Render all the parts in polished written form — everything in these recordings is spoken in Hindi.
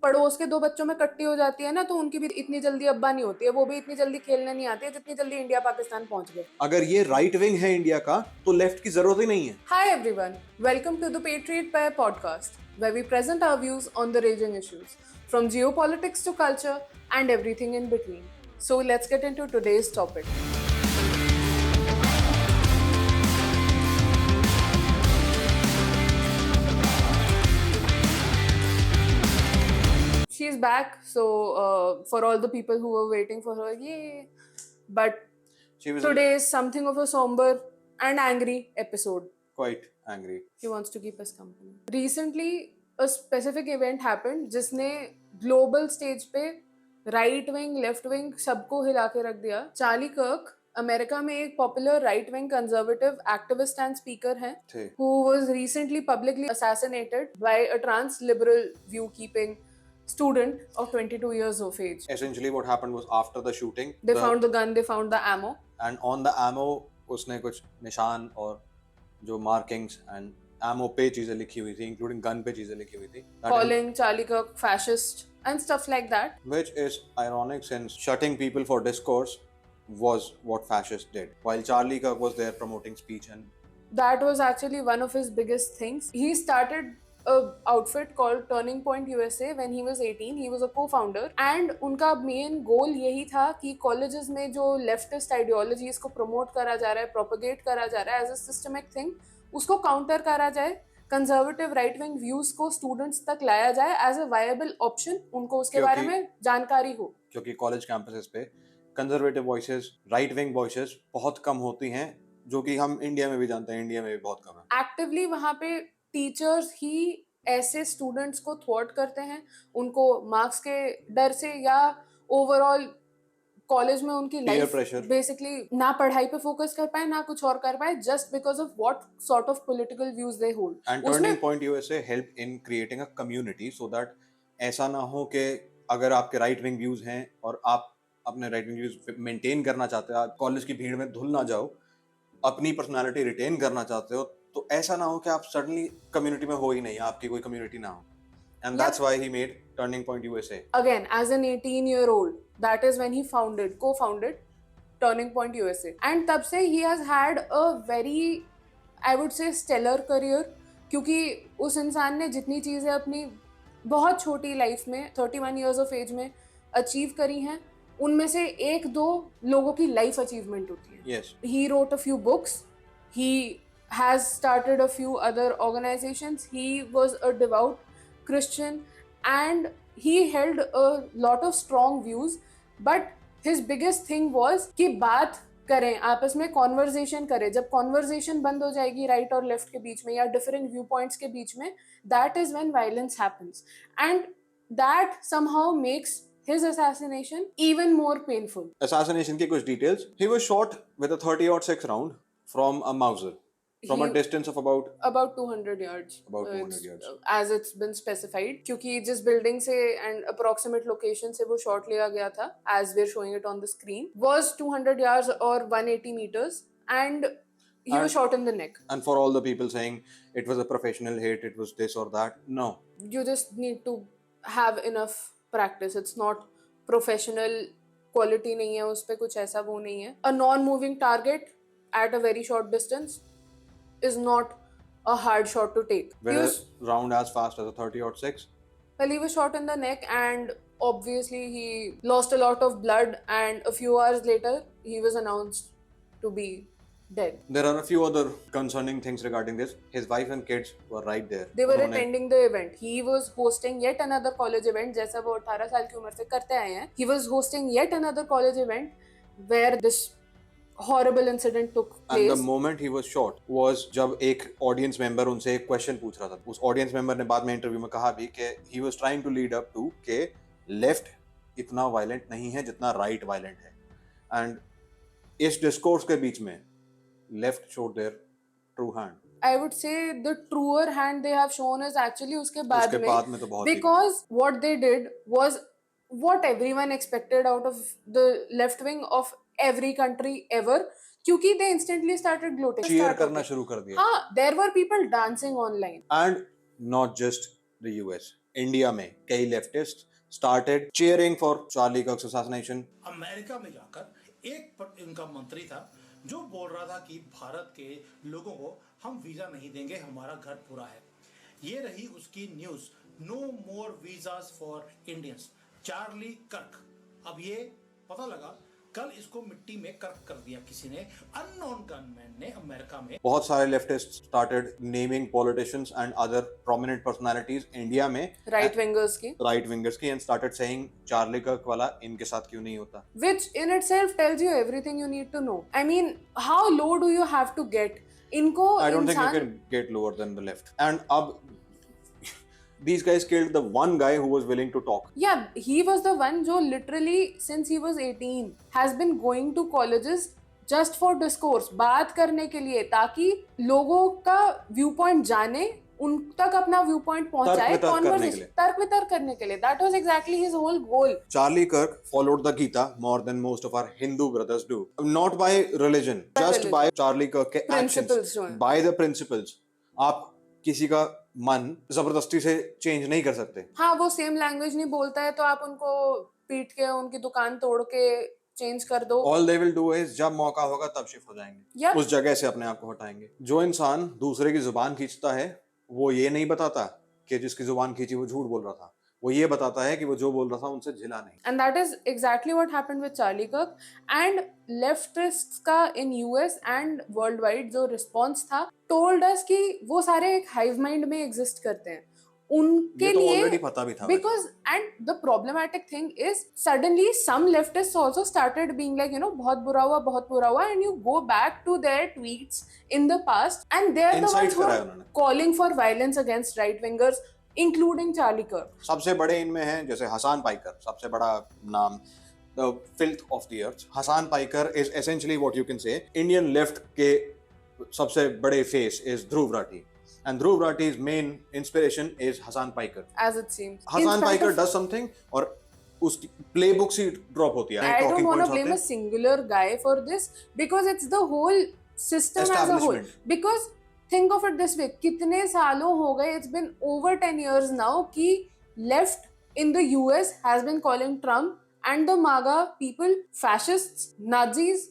पड़ोस के दो बच्चों में कट्टी हो जाती है ना, तो उनकी भी इतनी जल्दी अब्बा नहीं होती है, वो भी इतनी जल्दी खेलने नहीं आती है जितनी जल्दी इंडिया पाकिस्तान पहुंच गए। अगर ये राइट विंग है इंडिया का तो लेफ्ट की जरूरत ही नहीं है। Hi everyone, welcome to the Patriot Pair podcast, where we present our views on the raging issues, from geopolitics to culture and everything in between. So let's get into today's topic. She's back, so for all the people who were waiting for her, yay! But She was today is something of a somber and angry episode. quite angry. He wants to keep us company. Recently, a specific event happened जिसने global stage पे right wing, left wing सबको हिला के रख दिया. चार्ली कर्क अमेरिका में एक popular right wing conservative activist and speaker हैं थे। who was recently publicly assassinated by a trans liberal view keeping student of 22 years of age. Essentially what happened was after the shooting They found the gun, they found the ammo. and on the ammo उसने कुछ निशान और जो मार्किंग्स एंड ammo पे चीजें लिखी हुई थी, इंक्लूडिंग गन पे चीजें लिखी हुई थी, Calling Charlie Kirk fascist and stuff like that. which is ironic since shutting people for discourse was what fascists did, while Charlie Kirk was there promoting speech. And That was actually one of his biggest things. He started a outfit called Turning Point USA when he was 18. He was a co-founder and उनका main goal यही था कि colleges में जो leftist ideologies को promote करा जा रहा है, propagate करा जा रहा है as a systemic thing, उसको counter करा जाए, कंजर्वेटिव राइट विंग व्यूज को स्टूडेंट्स तक लाया जाए एज अ वायबल ऑप्शन, उनको उसके बारे में जानकारी हो, क्योंकि कॉलेज कैंपसेस पे conservative voices, right wing voices बहुत कम होती हैं, जो कि हम इंडिया में भी जानते हैं, इंडिया में भी बहुत कम है। एक्टिवली वहां पे टीचर्स ही ऐसे स्टूडेंट्स को थ्वॉट करते हैं, उनको मार्क्स के डर से या ओवरऑल कॉलेज में उनकी लाइफ बेसिकली ना पढ़ाई पे फोकस कर पाए ना कुछ और कर पाए, just because of what sort of political views they hold. And turning point USA help in creating a community so that ऐसा ना हो कि अगर आपके राइट विंग व्यूज हैं और आप अपने राइट विंग व्यूज मेंटेन करना चाहते हो, आप कॉलेज की भीड़ में धुल ना जाओ, अपनी पर्सनालिटी रिटेन करना चाहते हो, तो ऐसा ना हो कि आप सडनली कम्युनिटी में हो ही नहीं, आपकी कोई कम्युनिटी ना हो. And that's why he made Turning Point USA. Again, as an 18-year-old, that is when he co-founded Turning Point USA. And तब से he has had a very, I would say, stellar career. क्योंकि उस इंसान ने जितनी चीज़ें अपनी बहुत छोटी लाइफ में 31 years of age में अचीव करी हैं, उनमें से एक दो लोगों की लाइफ अचीवमेंट होती है. Yes. He wrote a few books. He has started a few other organizations. He was a devout Christian and he held a lot of strong views, but his biggest thing was कि बात करें, आपस में कॉन्वर्जेशन करें. जब कॉन्वर्जेशन बंद हो जाएगी राइट और लेफ्ट के बीच में या डिफरेंट व्यू पॉइंट्स के बीच में, that is when violence happens and that somehow makes his assassination even more painful. Assassination के कुछ details. He was shot with a 30-06 round from a Mauser. From a distance of about 200 yards. About 200 yards. As it's been specified. क्योंकि जिस building से and approximate location से वो shot लिया गया था, as we're showing it on the screen, was 200 yards or 180 meters, and he was shot in the neck. And for all the people saying it was a professional hit, it was this or that, no. You just need to have enough practice. It's not professional quality नहीं है उस पे, कुछ ऐसा वो नहीं है. A non-moving target at a very short distance is not a hard shot to take. When a round as fast as a 30-06? Well, he was shot in the neck and obviously he lost a lot of blood, and a few hours later he was announced to be dead. There are a few other concerning things regarding this. His wife and kids were right there. They were attending the event. He was hosting yet another college event, जैसा वो 18 साल की उम्र से करते आए हैं. He was hosting yet another college event where this horrible incident took place. And the moment he was shot was जब एक audience member उनसे एक question पूछ रहा था. उस audience member ने बाद में interview में कहा भी कि he was trying to lead up to कि left इतना violent नहीं है जितना right violent है. And इस discourse के बीच में left showed their true hand. I would say the truer hand they have shown is actually उसके बाद में तो बहुत because what they did was what everyone expected out of the left wing of every country ever, क्योंकि they instantly started gloating. cheer करना शुरू कर दिया. हाँ, there were people dancing online. And not just the US. India में कई leftist started cheering for Charlie Kirk's assassination. America में जाकर इनका मंत्री था जो बोल रहा था कि भारत के लोगों को हम वीजा नहीं देंगे, हमारा घर पूरा है। ये रही उसकी news, no more visas for Indians, Charlie Kirk. अब ये पता लगा कल इसको मिट्टी में कर्क कर दिया किसी ने, अननोन गनमैन ने अमेरिका में। बहुत सारे leftist started naming politicians and other prominent personalities India में राइट विंगर्स की and started saying चार्ली कर्क वाला इनके साथ क्यों नहीं होता, which in itself tells you everything you need to know. I mean, how low do you have to get? इनको I don't think you इंसान can get lower than the left. And अब these guys killed the one guy who was willing to talk. Yeah, he was the one जो literally since he was 18 has been going to colleges just for discourse, बात करने के लिए, ताकि लोगों का व्यू पॉइंट जाने, उन तक अपना व्यू पॉइंट पहुंचाए, तर्क वितर्क करने के लिए. That was exactly his whole goal. Charlie Kirk followed the Gita more than most of our Hindu brothers do. Not by religion, just by Charlie Kirk के actions, by the principles. आप किसी का मन जबरदस्ती से चेंज नहीं कर सकते. हाँ, वो सेम लैंग्वेज नहीं बोलता है तो आप उनको पीट के उनकी दुकान तोड़ के चेंज कर दो. All they will do is जब मौका होगा तब शिफ्ट हो जाएंगे, उस जगह से अपने आप को हटाएंगे. जो इंसान दूसरे की जुबान खींचता है वो ये नहीं बताता कि जिसकी जुबान खींची वो झूठ बोल रहा था, वो ये बताता है कि वो जो बोल रहा था उनसे झिला नहीं. And that is exactly what happened with Charlie Kirk. And leftists का in US and worldwide जो response था told us कि वो सारे एक hive mind में exist करते हैं. उनके तो लिए already पता भी था. Because and the problematic thing is suddenly some leftists also started being like, you know, बहुत बुरा हुआ, and you go back to their tweets in the past and they're the ones who are calling for violence against right wingers, including Charlie Kirk. सबसे बड़े इनमें हैं जैसे हसान पाइकर, सबसे बड़ा नाम, the filth of the earth. Hasan पाइकर is essentially what you can say Indian left के सबसे बड़े face is Dhruv Rathi. And Dhruv Rathi's main inspiration is Hasan Paikar. As it seems. Hasan Paikar does something और उसकी playbooks ही drop होती है. I don't want to blame a singular guy for this because it's the whole system as a whole. Because think of it this way, कितने सालों हो गए, it's been over 10 years now कि left in the US has been calling Trump and the MAGA people fascists, Nazis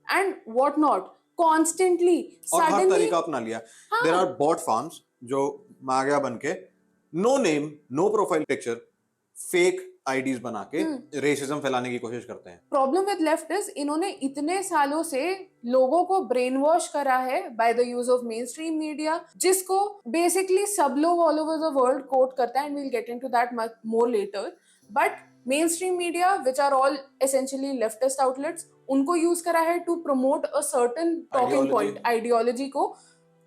and whatnot. Constantly, और हर suddenly, तरीका अपना लिया. There are bot farms जो मागया बन के no name, no profile picture, fake IDs बना के racism फैलाने की कोशिश करते हैं. Problem with left is इन्होंने इतने सालों से लोगों को brain wash करा है by the use of mainstream media, जिसको basically सब लोग all over the world quote करते हैं, and we'll get into that much more later. But mainstream media, which are all essentially leftist outlets, उनको यूज करा है to promote a certain talking point, ideology को,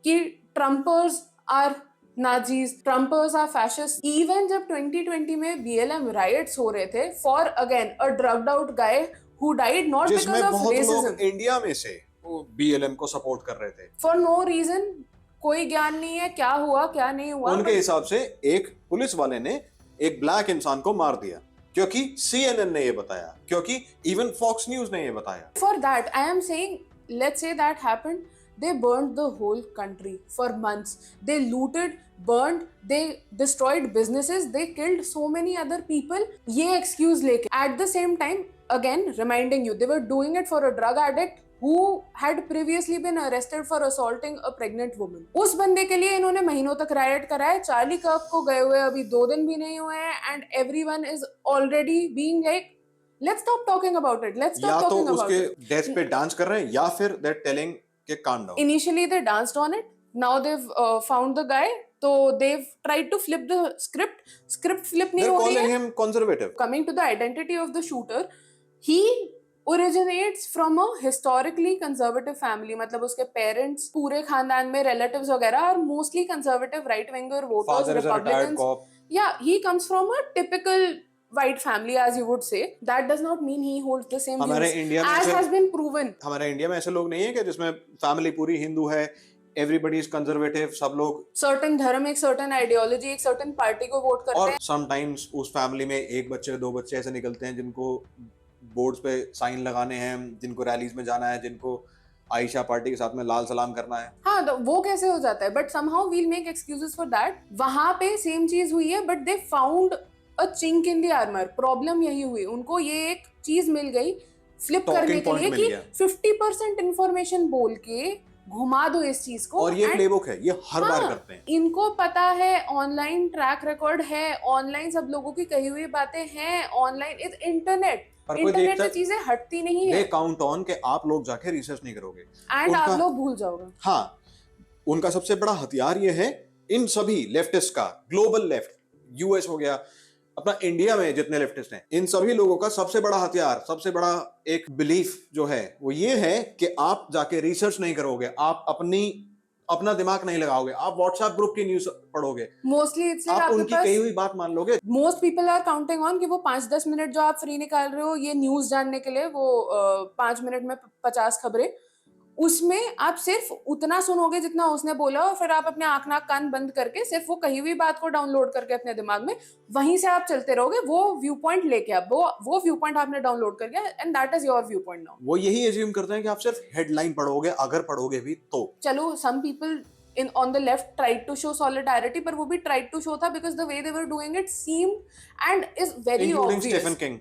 कि Trumpers are Nazis, Trumpers are fascist. Even जब 2020 में BLM राइट्स हो रहे थे for again a drugged out guy who died not because of racism, India में से वो BLM को सपोर्ट कर रहे थे फॉर नो रीजन. कोई ज्ञान नहीं है क्या हुआ क्या नहीं हुआ. उनके हिसाब से एक पुलिस वाले ने एक ब्लैक इंसान को मार दिया क्योंकि CNN ने ये बताया, क्योंकि इवन Fox News ने ये बताया. For that, I am saying, let's say that happened, they burned the whole country for months. They looted, burned, they destroyed businesses, they killed so many other people. ये excuse लेके, at the same time, again reminding you, they were doing it for a drug addict who had previously been arrested for assaulting a pregnant woman. उस बंदे के लिए इन्होंने महीनों तक राइट कराया. चार्ली कर्क को गए हुए अभी 2 दिन भी नहीं हुए हैं, and everyone is already being like, let's stop talking about it. Let's stop talking about it. या तो उसके डेथ पे डांस कर रहे हैं या फिर they're telling के calm down. Initially they danced on it. Now they've found the guy. So they've tried to flip the script. Script flip नहीं हो रही है. They're calling him conservative. Coming to the identity of the shooter, he originates from a historically conservative family. मतलब उसके parents पूरे खानदान में relatives वगैरह are mostly conservative, right winger voters, Father is a retired cop. Yeah, he comes from a typical white family, as you would say. That does not mean he holds the same हमारे views, इंडिया में as has been proven. हमारे इंडिया में ऐसे लोग नहीं है कि जिसमें फैमिली पूरी हिंदू है, everybody is conservative, सब लोग certain धर्म, एक certain ideology, एक certain party को वोट करते हैं. और sometimes उस फैमिली में एक बच्चे 2 बच्चे ऐसे निकलते हैं जिनको बोर्ड्स पे साइन लगाने हैं, जिनको रैलीज में जाना है, जिनको आयशा पार्टी के साथ में लाल सलाम करना है। हाँ, तो वो कैसे हो जाता है? But somehow we'll make excuses for that. वहां पे सेम चीज हुई है, but they found a chink in the armour. Problem यही हुई, उनको ये एक चीज मिल गई फ्लिप Talking करने के point लिए मिल कि गया। 50% इंफॉर्मेशन बोल के घुमा दो इस चीज को। और ये and प्लेबुक है, ये हर बार हाँ, करते हैं। इनको पता है, ऑनलाइन ट्रैक रिकॉर्ड है, ऑनलाइन सब लोगों की कही हुई बातें हैं, ऑनलाइन इज इंटरनेट। पर कोई इंटरनेट देखता से चीजें हटती नहीं दे है काउंट ऑन कि आप लोग जाके रिसर्च नहीं करोगे एंड उनका। आप लोग भूल जाओगे। हाँ, उनका सबसे बड़ा हथियार ये है इन सभी लेफ्टिस्ट का, ग्लोबल लेफ्ट, यूएस हो गया, अपना इंडिया में जितने लेफ्टिस्ट हैं, इन सभी लोगों का सबसे बड़ा हथियार, सबसे बड़ा एक बिलीफ जो है वो ये है कि आप जाके रिसर्च नहीं करोगे, आप अपना दिमाग नहीं लगाओगे, आप व्हाट्सएप ग्रुप की न्यूज पढ़ोगे, मोस्टली इट्स लाइक आप आपके उनकी पास कही हुई बात मान लोगे। Most people are counting on कि वो 5-10 मिनट जो आप फ्री निकाल रहे हो ये न्यूज जानने के लिए, वो 5 मिनट में 50 खबरें, उसमें आप सिर्फ उतना सुनोगे जितना उसने बोला, और फिर आप अपने आंख नाक कान बंद करके सिर्फ वो कही हुई बात को डाउनलोड करके अपने दिमाग में वहीं से आप चलते रहोगे। वो व्यू पॉइंट लेके आप वो व्यू पॉइंट आपने डाउनलोड कर लिया and that is your view point now. वो यही एज्यूम करते हैं कि आप सिर्फ हेडलाइन पढ़ोगे, अगर पढ़ोगे भी तो। चलो, some people in on the left tried to show solidarity, पर वो भी tried to show था because the way they were doing it seemed and is very including obvious। Stephen King,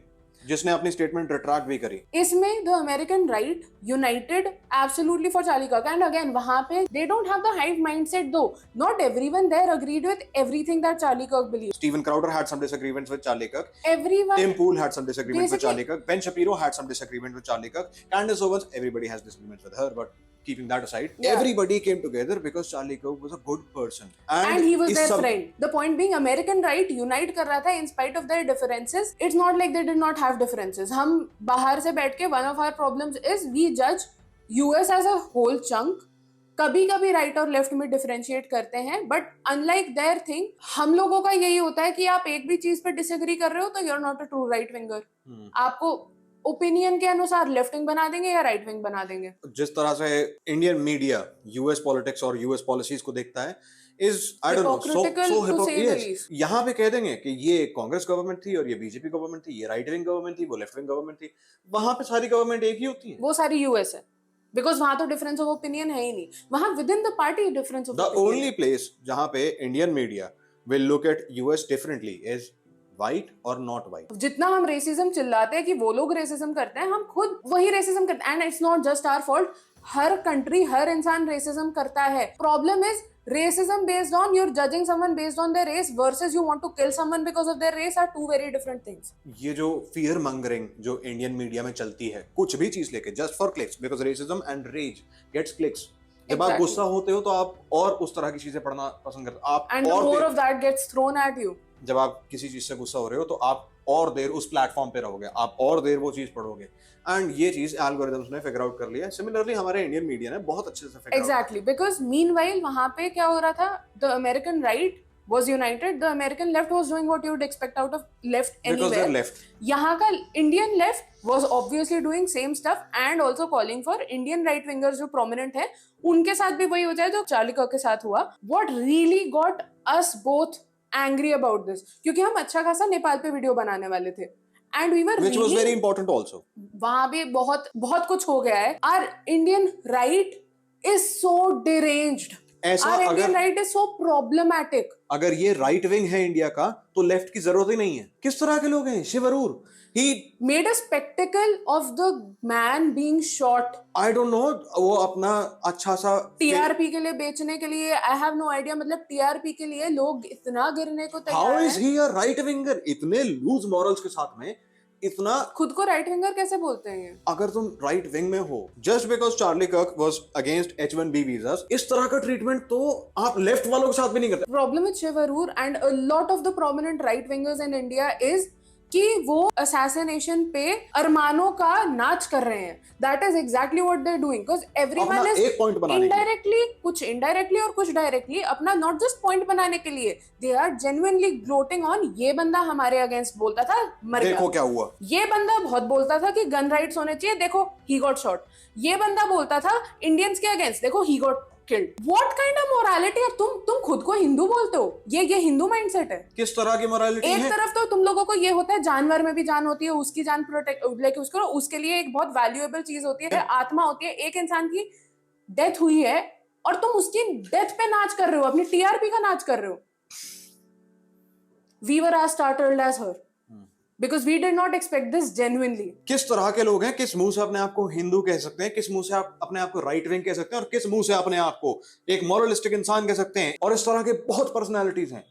जिसने अपनी स्टेटमेंट रिट्रैक्ट भी करी। इसमें the American right united absolutely for Charlie Kirk, and again वहां पे they don't have the hive mindset though. Not everyone there agreed with everything that Charlie Kirk believed. Stephen Crowder had some disagreements with Charlie Kirk. Everyone, Tim Pool had some disagreements with Basically- Charlie Kirk. Ben Shapiro had some disagreement with Charlie Kirk. Candace Owens, everybody has disagreements with her, but keeping that aside, Yeah. everybody came together because Charlie Kirk was a good person. and he was इस their सब- friend. The point being, American right unite कर रहा था in spite of their differences. It's not like they did not have differences. हम बाहर से बैठ के one of our problems is we judge US as a whole chunk. कभी कभी राइट और लेफ्ट में डिफरेंशिएट करते हैं, बट अनलाइक देयर थिंग, हम लोगों का यही होता है कि आप एक भी चीज पे डिसएग्री कर रहे हो तो you are not a true right winger. आपको ओपिनियन के अनुसार लेफ्ट विंग बना देंगे या राइट विंग बना देंगे। जिस तरह से इंडियन मीडिया यूएस पॉलिटिक्स और यूएस पॉलिसीज को देखता है is I don't no Hypocritical to say the least. यहाँ पे कह देंगे कि ये कांग्रेस गवर्नमेंट थी और ये बीजेपी गवर्नमेंट थी, ये राइट विंग गवर्नमेंट थी, वो लेफ्ट विंग गवर्नमेंट थी। वहां पे सारी गवर्नमेंट एक ही होती है। वो सारी यूएस है, बिकॉज वहां तो डिफरेंस ऑफ ओपिनियन है ही नहीं। वहां with in the party difference of the only place जहां पे Indian media will look at US differently is white और नॉट व्हाइट। जितना हम रेसिज्म चिल्लाते हैं कि वो लोग रेसिज्म करते हैं, हम खुद वही रेसिज्म करते हैं, and it's not just our fault. हर कंट्री, हर इंसान रेसिज्म करता है। Problem is racism based on you're judging someone based on their race versus you want to kill someone because of their race are two very different things. ये जो फियर मंगरिंग जो इंडियन मीडिया में चलती है कुछ भी चीज लेके, just for clicks, because racism and rage gets clicks. जब आप Exactly. गुस्सा होते हो तो आप और उस तरह की चीजें पढ़ना पसंद करते हो। आप And और more there- of that gets thrown at you. जब आप किसी चीज से गुस्सा हो रहे हो तो आप और देर उस प्लेटफॉर्म पे रहोगे, आप और देर वो चीज पढ़ोगे, एंड ये चीज एल्गोरिथम्स ने फिगर आउट कर लिया है। सिमिलरली हमारे इंडियन मीडिया ने बहुत अच्छे से फिगर Exactly, because meanwhile वहां पे क्या हो रहा था, the American right was united, the American left was doing what you would expect out of left because they're anywhere. left. यहाँ का Indian left was obviously doing same stuff and also calling for Indian right wingers जो prominent है उनके साथ भी वही हो जाए जो चार्ली कर्क के साथ हुआ। What really got us both angry about this, क्योंकि हम अच्छा खासा नेपाल पे वीडियो बनाने वाले थे and we were Which was really very important also. वहां भी बहुत बहुत कुछ हो गया है। Our Indian right is so deranged. ऐसा Our Indian अगर right is so problematic. अगर ये राइट विंग है इंडिया का तो लेफ्ट की जरूरत ही नहीं है। किस तरह के लोग हैं? Shiv Arora, he Made a spectacle of the man being shot. I don't know, वो अपना अच्छा सा टीआरपी के लिए बेचने के लिए, आई हैव नो आइडिया, मतलब टीआरपी के लिए लोग इतना गिरने को हाउ तैयार इज हैं। ही अ राइट विंगर? इतने लूज मॉरल्स के साथ में इतना, खुद को राइट विंगर कैसे बोलते हैं ये? अगर तुम राइट विंग में हो जस्ट बिकॉज चार्ली कर्क वाज अगेंस्ट H1B वीजास, इस तरह का ट्रीटमेंट तो आप लेफ्ट वालों के साथ भी नहीं करते। Problem with Shiv Arora and a lot of the prominent right wingers in India is कि वो असैसिनेशन पे अरमानों का नाच कर रहे हैं। That is exactly what they are doing, because everyone अपना इज एक पॉइंट बनाने के लिए। इनडायरेक्टली, कुछ इनडायरेक्टली और कुछ डायरेक्टली, अपना नॉट जस्ट पॉइंट बनाने के लिए, they are genuinely gloating on ये बंदा हमारे अगेंस्ट बोलता था, मर गया। देखो क्या हुआ। ये बंदा बहुत बोलता था कि गन राइट्स होने चाहिए, देखो ही गॉट शॉट। ये बंदा बोलता था इंडियंस के अगेंस्ट, देखो he got killed. What kind of morality है? तुम खुद को हिंदू बोलते हो? ये हिंदू माइंडसेट है. किस तरह की मोरालिटी एक है? तरफ तो तुम लोगों को ये होता है जानवर में भी जान होती है, उसकी जान प्रोटेक्ट लाइक उसके लिए एक बहुत वैल्यूएबल चीज होती है, आत्मा होती है. एक इंसान की डेथ हुई है और तुम उसकी डेथ पे नाच कर रहे हो, अपनी टीआरपी का नाच कर रहे हो. We were as startled as her. Because we did not expect this genuinely. किस तरह के लोग हैं? किस मुंह से अपने आप को हिंदू कह सकते हैं? किस मुंह से आप अपने आप को राइट विंग कह सकते हैं? और किस मुंह से अपने आप को एक मॉरलिस्टिक इंसान कह सकते हैं? और इस तरह के बहुत पर्सनालिटीज हैं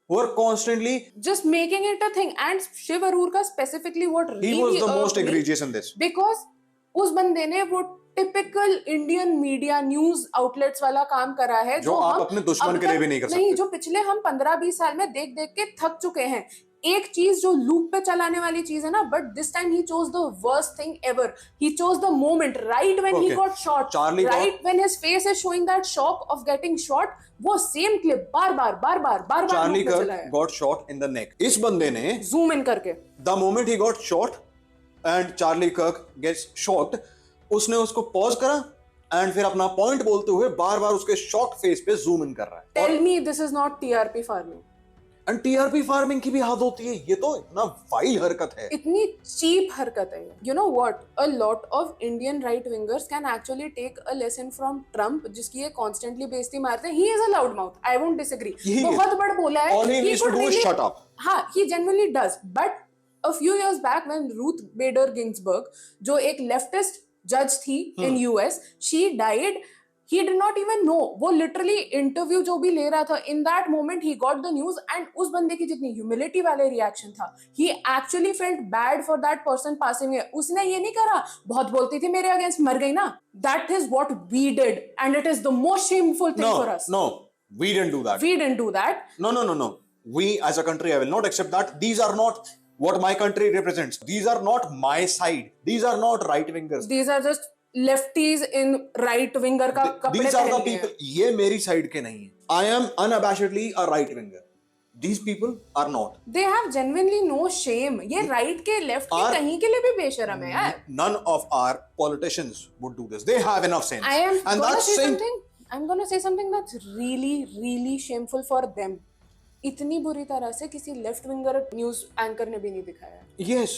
who are constantly just making it a thing. And Shiv Arur ka specifically what he really was the most irked me, egregious in this. because उस बंदे ने वो typical Indian media news outlets वाला काम करा है जो आप हम अपने दुश्मन अब के लिए तक भी नहीं कर नहीं, सकते. जो पिछले हम 15-20 साल में देख देख के थक चुके हैं. एक चीज जो लूप पे चलाने वाली चीज है ना, but this time he chose the worst thing ever. He chose the moment right when he Okay. Got shot, Charlie right when his face is showing that shock of getting shot. वो सेम क्लिप बार बार Charlie loop पे चला Kirk है, got shot in the neck. इस बंदे ने जूम इन करके. the moment he got shot and Charlie Kirk gets shot, उसने उसको पॉज करा एंड फिर अपना पॉइंट बोलते हुए बार बार उसके शॉक फेस पे जूम इन कर रहा है. Tell me this is not TRP farming. And TRP farming की भी हद होती है. ये तो इतना वाइल हरकत है. इतनी चीप हरकत है. You know what, a lot of Indian right wingers can actually take a lesson from Trump, जिसकी ये कॉन्स्टेंटली बेइज्जती मारते हैं. He is a loud mouth, I won't disagree. बहुत बड़ बोला है. All he needs to do is shut up. हाँ, he genuinely does. But a few years back when Ruth Bader Ginsburg, जो एक लेफ्टिस्ट जज थी in US, she died. He did not even know. वो literally इंटरव्यू जो भी ले रहा था, in that moment he got the news, and उस बंदे की जितनी humility वाले रिएक्शन था, he actually felt bad for that person passing away. उसने ये नहीं करा बहुत बोलती थी मेरे अगेंस्ट, मर गई ना. That is what we did, and it is the most shameful thing for us. No, we didn't do that. We didn't do that. No. We as a country, I will not accept that. These are not what my country represents. These are not my side. These are not right wingers. These are just lefties in right winger का कपड़े These are the पहन लिए हैं. people. ये मेरी साइड के नहीं है. I am unabashedly a right winger. These people are not. They have genuinely no shame. ये right के left के Are- कहीं के लिए भी बेशरम है यार. None of our politicians would do this. They have enough sense. I am and gonna that's say same. something. I'm gonna say something that's really, really shameful for them. इतनी बुरी तरह से किसी लेफ्ट विंगर न्यूज एंकर ने भी नहीं दिखाया. Yes.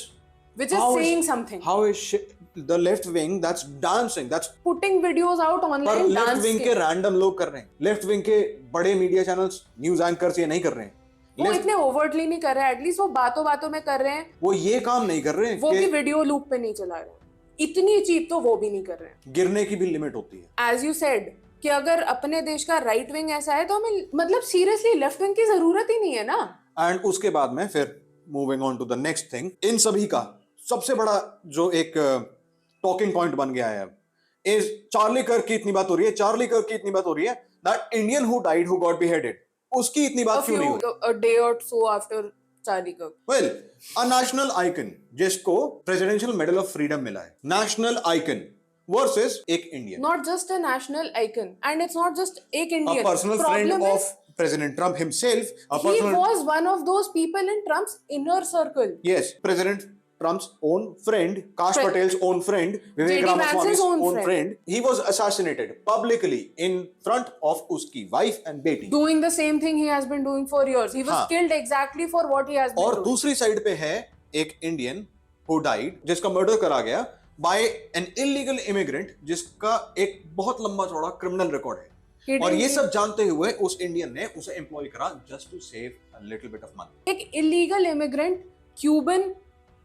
Which is How saying something. How is the left wing that's dancing? That's Putting videos out पर online लेफ्ट dance विंग के के. रैंडम लोग कर रहे हैं. लेफ्ट विंग के बड़े मीडिया चैनल्स, न्यूज एंकर्स ये नहीं कर रहे हैं. वो Left- इतने ओवरटली नहीं कर रहे हैं. एटलीस्ट वो बातों बातों में कर रहे हैं. वो ये काम नहीं कर रहे हैं वो भी कि वीडियो लूप पे नहीं चला रहे हैं. इतनी चीप तो वो भी नहीं कर रहे हैं. गिरने की भी लिमिट होती है. एज यू सेड कि अगर अपने देश का राइट विंग ऐसा है तो हमें मतलब सीरियसली लेफ्ट विंग की जरूरत ही नहीं है ना. एंड उसके बाद में फिर moving on to the next thing, इन सभी का सबसे बड़ा जो एक टॉकिंग पॉइंट बन गया है इज चार्ली कर्क की इतनी बात हो रही है. चार्ली कर्क की इतनी बात हो रही है that Indian who died who got beheaded, उसकी इतनी बात क्यों नहीं हो रही? a day or so after Charlie Kirk. Well, a national icon जिसको प्रेसिडेंशियल मेडल ऑफ फ्रीडम मिला है, नेशनल आइकन वर्सेस एक Indian, Not just a national icon, and it's not just एक a Indian. personal friend Problem of is, President Trump himself, a he personal was one of those people in Trump's inner circle. yes, President Trump's own friend, Kash Friend. Patel's own friend, Vivek JD Ramaswamy's Vance's own own friend. He was assassinated publicly in front of uski wife and बेटी. Doing the same thing he has been doing for years. He was हाँ. killed exactly for what he has been और doing. दूसरी साइड पे है एक इंडियन who died, जिसका मर्डर करा गया by an illegal immigrant, जिसका एक बहुत लंबा चौड़ा क्रिमिनल रिकॉर्ड है. He और didn't ये even- सब जानते हुए उस इंडियन ने उसे एम्प्लॉय करा just to save a little bit of money. एक illegal immigrant, Cuban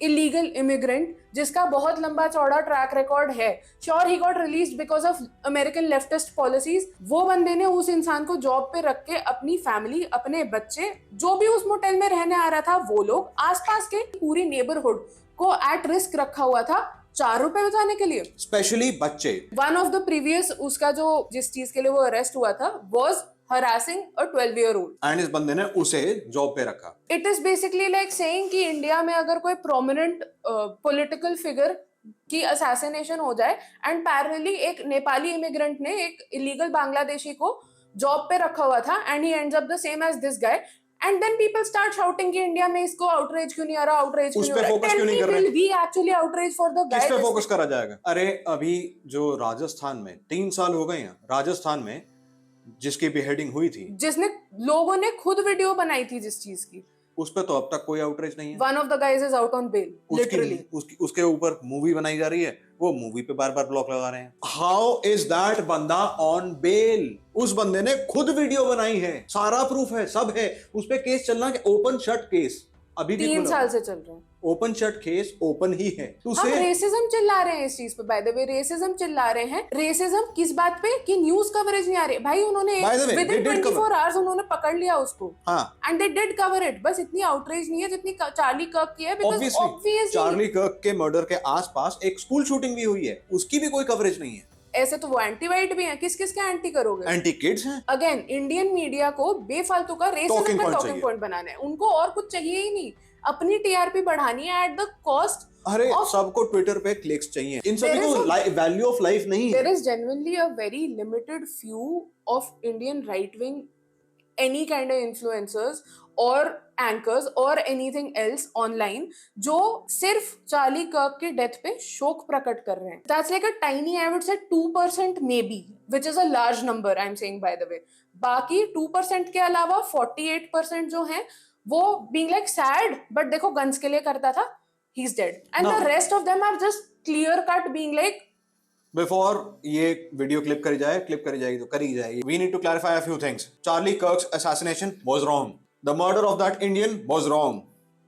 illegal immigrant, जिसका बहुत लंबा चौड़ा ट्रैक रिकॉर्ड है. Sure he got released because of American leftist policies. वो बंदे ने उस इंसान को जॉब पे रख के अपनी फैमिली, अपने बच्चे, जो भी उस मोटेल में रहने आ रहा था, वो लोग, आसपास के पूरी नेबरहुड को एट रिस्क रखा हुआ था ₹4 बचाने के लिए. स्पेशली बच्चे. वन ऑफ द प्रीवियस, उसका जो जिस चीज के लिए वो अरेस्ट हुआ था was harassing a 12-year-old. And इस बंदे ने उसे जॉब पे रखा. It is basically like saying कि इंडिया में अगर कोई प्रोमिनेंट पॉलिटिकल फिगर की असैसिनेशन हो जाए एंड पैरेलली एक नेपाली इमिग्रेंट ने एक इलीगल बांग्लादेशी को जॉब पे रखा हुआ था and he ends up the same as this guy, and then people start shouting कि इंडिया में इसको आउटरेज क्यों नहीं आ रहा, आउटरेज क्यों उस नहीं पे आ रहा. focus क्यों नहीं कर रहे? Will we actually outrage for the किस पे guy? फोकस करा जाएगा? अरे अभी जो राजस्थान में 3 साल हो गए हैं, राजस्थान में जिसकी beheading हुई थी, जिसने लोगों ने खुद वीडियो बनाई थी जिस चीज की, उस पे तो अब तक कोई आउटरीच नहीं है। One of the guys is out on bail literally. उसके ऊपर मूवी बनाई जा रही है, वो मूवी पे बार बार ब्लॉक लगा रहे हैं। हाउ इज दैट बंदा ऑन बेल? उस बंदे ने खुद वीडियो बनाई है, सारा प्रूफ है, सब है, उस पे केस चलना कि ओपन शट केस अभी भी 3 खुला साल हुआ। से चल रहा है। ओपन शट केस ओपन ही है। तो हम उसे रेसिज्म चिल्ला रहे हैं इस चीज पे, बाय द वे रेसिज्म चिल्ला रहे हैं। रेसिज्म किस बात पे कि न्यूज कवरेज नहीं आ रही भाई। उन्होंने By the way, with they in did 24 hours उन्होंने पकड़ लिया उसको, हाँ, and they did cover it. बस इतनी आउटरीच नहीं है जितनी चार्ली कर्क की है, बिकॉज़ ऑब्वियसली ऑब्वियसली चार्ली कर्क के मर्डर के आसपास एक स्कूल शूटिंग भी हुई है, उसकी भी कोई कवरेज नहीं है। ऐसे तो वो एंटी वाइट भी है, किस किस के एंटी करोगे? एंटी किड्स हैं। अगेन इंडियन मीडिया को बेफालतू का रेसिज्म Talking का point टॉकिंग चाहिए। पॉइंट बनाना है, उनको और कुछ चाहिए ही नहीं। अपनी टीआरपी बढ़ानी है एट द कॉस्ट। अरे Of- सबको ट्विटर पे क्लिक्स चाहिए, इन सभी There is को वैल्यू ऑफ लाइफ नहीं there है। is genuinely a very limited few of Indian right wing, any kind of influencers or anchors or anything else online जो सिर्फ चार्ली कर्क के डेथ पे शोक प्रकट कर रहे हैं। That's like a tiny, I would say 2% maybe, which is a large number I'm saying by the way। बाकी 2% के अलावा 48% जो हैं वो being like sad, but देखो गन्स के लिए करता था, he's dead, and No. the rest of them are just clear cut being like before ये वीडियो क्लिप करी जाएगी तो करी जाएगी। We need to clarify a few things. Charlie Kirk's assassination was wrong. The murder of that Indian was wrong.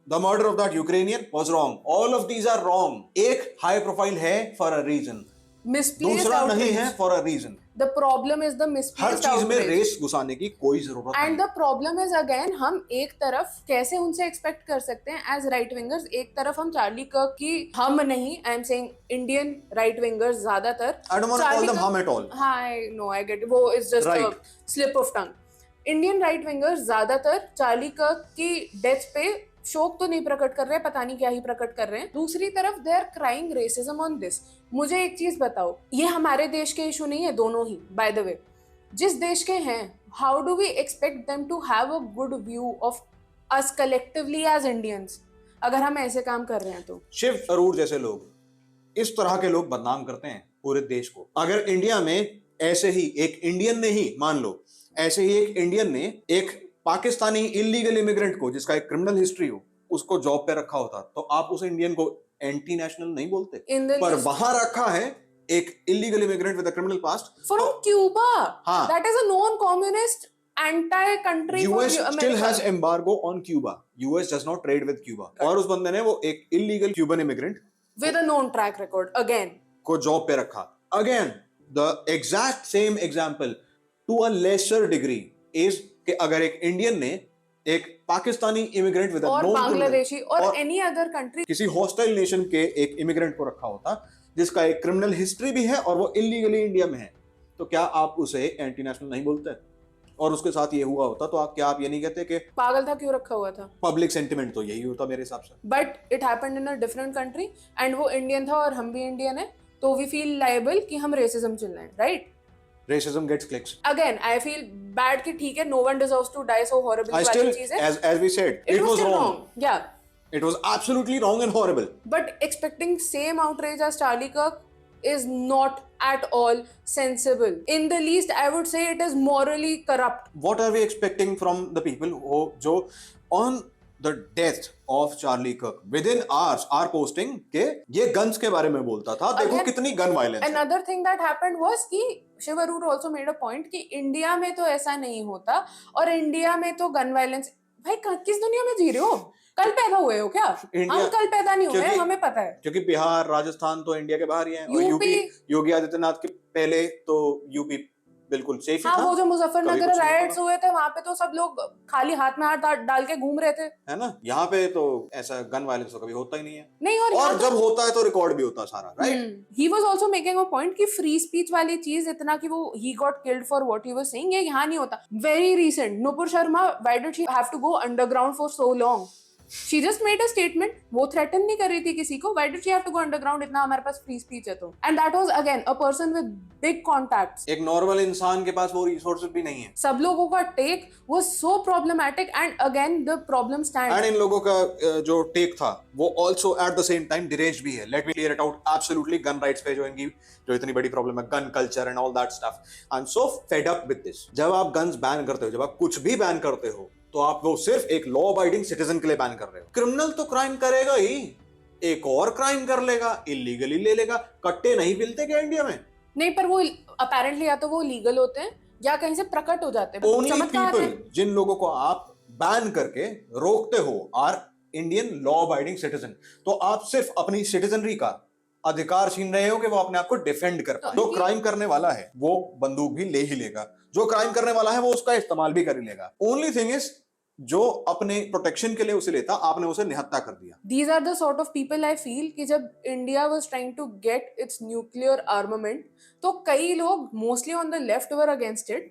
The murder of that Ukrainian was wrong. All of these are wrong. एक high profile है for a reason, misplaced दूसरा नहीं outrage। है for a reason. The problem is the her misplaced चीज में outrage। रेस घुसाने की कोई जरूरत एंड नहीं। द प्रॉब्लम इज अगेन, हम एक तरफ कैसे उनसे एक्सपेक्ट कर सकते हैं एज राइट विंगर्स, एक तरफ हम चार्ली कर्क की, हम नहीं, I am saying Indian right wingers ज्यादातर, I don't want to call them harm at all. हाँ आई नो आई गेट, वो is just Right. Slip of tongue. Indian right wingers ज्यादातर चार्ली कर्क की डेथ पे शोक तो नहीं प्रकट कर रहे हैं, पता नहीं क्या ही प्रकट कर रहे हैं। दूसरी तरफ they are crying racism on this. मुझे एक चीज बताओ, ये हमारे देश के इशू नहीं है, दोनों ही बाय द वे जिस देश के हैं, how do we expect them to have a good view of us collectively as Indians अगर हम ऐसे काम कर रहे हैं तो? शिव थरूर जैसे लोग, इस तरह के लोग बदनाम करते हैं पूरे देश को। अगर इंडिया में ऐसे ही एक इंडियन ने ही, मान लो ऐसे ही एक इंडियन ने एक पाकिस्तानी इलीगल इमिग्रेंट को जिसका एक क्रिमिनल हिस्ट्री हो उसको जॉब पे रखा होता, तो आप उस इंडियन को एंटी नेशनल नहीं बोलते। इन द पर वहां रखा है एक illegal immigrant with a criminal past from Cuba, हाँ। That is a non communist anti country for US still has embargo on Cuba. US does not trade with Cuba. और उस बंदे ने वो एक illegal Cuban immigrant with a known track record again को जॉब पे रखा। Again the exact same example to a lesser degree is कि अगर एक इंडियन ने एक पाकिस्तानी इमिग्रेंट विद और बांग्लादेशी और एनी अदर कंट्री, किसी हॉस्टाइल नेशन के एक इमिग्रेंट को रखा होता जिसका एक क्रिमिनल हिस्ट्री भी है और वो इलीगली इंडिया में है, तो क्या आप उसे एंटी नेशनल नहीं बोलते? और उसके साथ ये हुआ होता तो आप ये नहीं कहते कि पागल था क्यों रखा हुआ था? पब्लिक सेंटिमेंट तो यही होता मेरे हिसाब से। But it happened in a different country and वो इंडियन था और हम भी इंडियन है, तो वी फील लायबल कि हम रेसिज्म चिल्लाएं, right? Racism gets clicks. Again I feel bad कि ठीक है, no one deserves to die so horrible I वाली still, चीज है। as we said, it was still wrong. Yeah, It was absolutely wrong and horrible. but expecting same outrage as Charlie Kirk is not at all sensible. In the least, I would say it is morally corrupt. What are we expecting from the people who जो on the death of Charlie Kirk within hours are posting के ये guns के बारे में बोलता था, देखो Again, कितनी gun violence है। Another thing that happened was कि Shiv Arur also made a point कि इंडिया में तो ऐसा नहीं होता और इंडिया में तो गन वायलेंस, भाई किस दुनिया में जी रहे हो? कल पैदा हुए हो क्या? हम कल पैदा नहीं हुए, हमें पता है। क्योंकि बिहार राजस्थान तो इंडिया के बाहर ही हैं और यूपी योगी आदित्यनाथ के पहले तो यूपी बिल्कुल सेफ ही हाँ, था। वो जो मुजफ्फरनगर कभी कुछ नहीं राइट्स हुआ। हुए थे वहां पे तो सब लोग खाली हाथ में हाथ डाल के घूम रहे थे, है ना? यहाँ पे तो ऐसा गन वायलेंस तो कभी होता ही नहीं है, नहीं। और जब होता है तो रिकॉर्ड भी होता है सारा, right? He was also making a point कि फ्री स्पीच वाली चीज इतना कि वो he got killed for what he was saying, ये यहाँ नहीं होता। Very recent, Nupur Sharma, why did she have to go underground for so long? She just made a statement, वो थ्रेटन नहीं कर रही थी किसी को. Why did she have to go underground? इतना हमारे पास फ्री स्पीच है तो. And that was again a person with big contacts. एक नॉर्मल इंसान के पास वो रिसोर्सेज भी नहीं है. सब लोगों का take was so problematic and again the problem stand. And इन लोगों का जो टेक था वो also at the same time deranged भी है. Let me clear it out. Absolutely gun rights पे जो इनकी जो इतनी बड़ी प्रॉब्लम है, gun culture and all that stuff. I am so fed up with this. जब आप गन्स बैन करते हो, जब आप कुछ भी बैन करते हो, तो आप वो सिर्फ एक लॉ अबाइडिंग सिटीजन के लिए बैन कर रहे हो. क्रिमिनल तो क्राइम करेगा ही, एक और क्राइम कर लेगा, इलीगली ले लेगा. कट्टे नहीं मिलते क्या इंडिया में? नहीं, पर वो अपेरेंटली या तो वो लीगल होते हैं या कहीं से प्रकट हो जाते हैं. ओनली पीपल जिन लोगों को आप बैन करके रोकते हो are Indian law abiding citizen. तो आप सिर्फ अपनी सिटीजनरी का अधिकार छीन रहे हो कि वो अपने आप को डिफेंड कर पाए. जो क्राइम करने वाला है वो बंदूक भी ले ही लेगा, जो क्राइम करने वाला है वो उसका इस्तेमाल भी कर ही लेगा. ओनली थिंग इज जो अपने प्रोटेक्शन के लिए उसे लेता, आपने उसे निहत्था कर दिया. These are the sort of people I feel कि जब India was trying to get its nuclear armament, तो कई लोग mostly on the left were against it.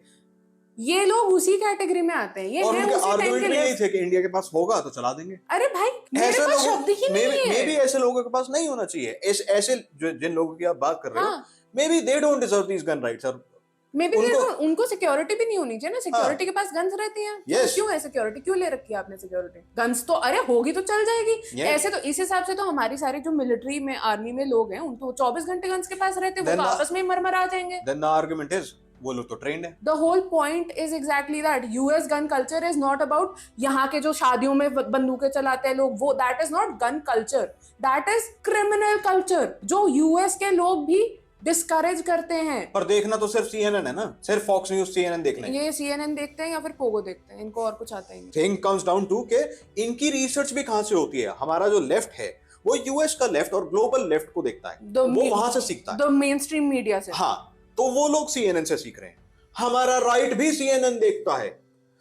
ये लोग उसी कैटेगरी में आते हैं. ये और हैं उनके उसी टाइम आर्गुमेंट के भी यही left. थे कि इंडिया के पास होगा तो चला देंगे. अरे भाई, मेरे ऐसे पास शब्द ही नहीं मे है. बी ऐसे लोगों के पास नहीं होना चाहिए. ऐसे जिन लोगों की आप बात कर रहे हो, हाँ. May be they don't deserve these gun rights. और मे बी उनको- उनको सिक्योरिटी भी नहीं होनी चाहिए ना. सिक्योरिटी के पास गन्स रहती हैं. Yes. क्यों है सिक्योरिटी? क्यों ले रखी है आपने सिक्योरिटी? गन्स तो अरे होगी तो चल जाएगी. Yes. ऐसे तो इस हिसाब से तो हमारी सारी जो मिलिट्री में आर्मी में लोग हैं, उनको 24 घंटे गन्स के पास रहते हैं. वो Then तो the- आपस में ही मरमरा जाएंगे. then the argument is वो लोग तो ट्रेंड है. The whole point is exactly that. US gun culture is not about यहाँ के जो शादियों में बंदूकें चलाते हैं लोग, वो that is not gun culture. That is criminal culture, जो US के लोग भी डिस्करेज करते हैं. पर देखना तो सिर्फ CNN है ना, सिर्फ फॉक्स न्यूज CNN देखना है. ये CNN देखते हैं या फिर पोगो देखते हैं, इनको और कुछ आता ही नहीं. थिंग कम्स डाउन टू के इनकी रिसर्च भी कहां से होती है. हमारा जो लेफ्ट है वो यूएस का लेफ्ट और ग्लोबल लेफ्ट को देखता है, वो वहां से सीखता है. The mainstream media से. हाँ, तो वो लोग CNN से सीख रहे हैं. हमारा राइट भी CNN देखता है,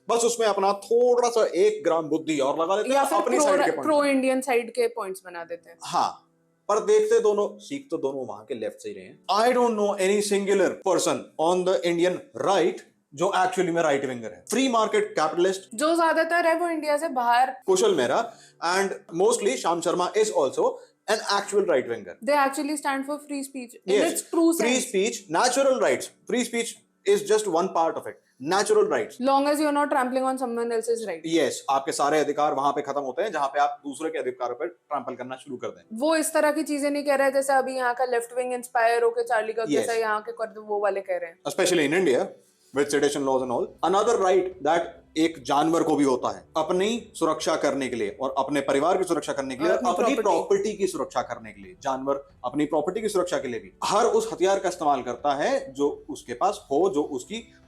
बस उसमें अपना थोड़ा सा 1 ग्राम बुद्धि और लगा देते या हैं, फिर अपनी साइड के प्रो इंडियन साइड के पॉइंट्स बना देते हैं. हाँ, पर देखते दोनों, सीख तो दोनों वहां के लेफ्ट से ही रहे हैं. I don't know any singular person on the Indian right जो एक्चुअली में राइट विंगर है. फ्री मार्केट कैपिटलिस्ट जो ज्यादातर है वो इंडिया से बाहर. Kushal Mehra and mostly Shyam Sharma is also an actual right winger. They actually stand for free speech in Yes, its true free sense. speech, natural rights. Free speech is just one part of it. Natural rights. Long as you're not trampling on someone else's right. Yes, आपके सारे अधिकार वहां पे खत्म होते हैं जहां पे आप दूसरे के अधिकारों पर ट्रैम्पल करना शुरू कर दें. वो इस तरह की चीजें नहीं कह रहे जैसे अभी यहाँ का लेफ्ट विंग इंस्पायर होकर चार्ली का Yes. जैसा यहाँ के कर वो वाले कह रहे हैं. Especially in India with sedition laws and all. Another right that एक जानवर को भी होता है अपनी सुरक्षा करने के लिए और अपने परिवार की सुरक्षा करने के लिए और अपनी प्रॉपर्टी की सुरक्षा करने के लिए. जानवर अपनी प्रॉपर्टी की सुरक्षा के लिए भी हर उस हथियार का इस्तेमाल करता है जो उसके पास हो, जो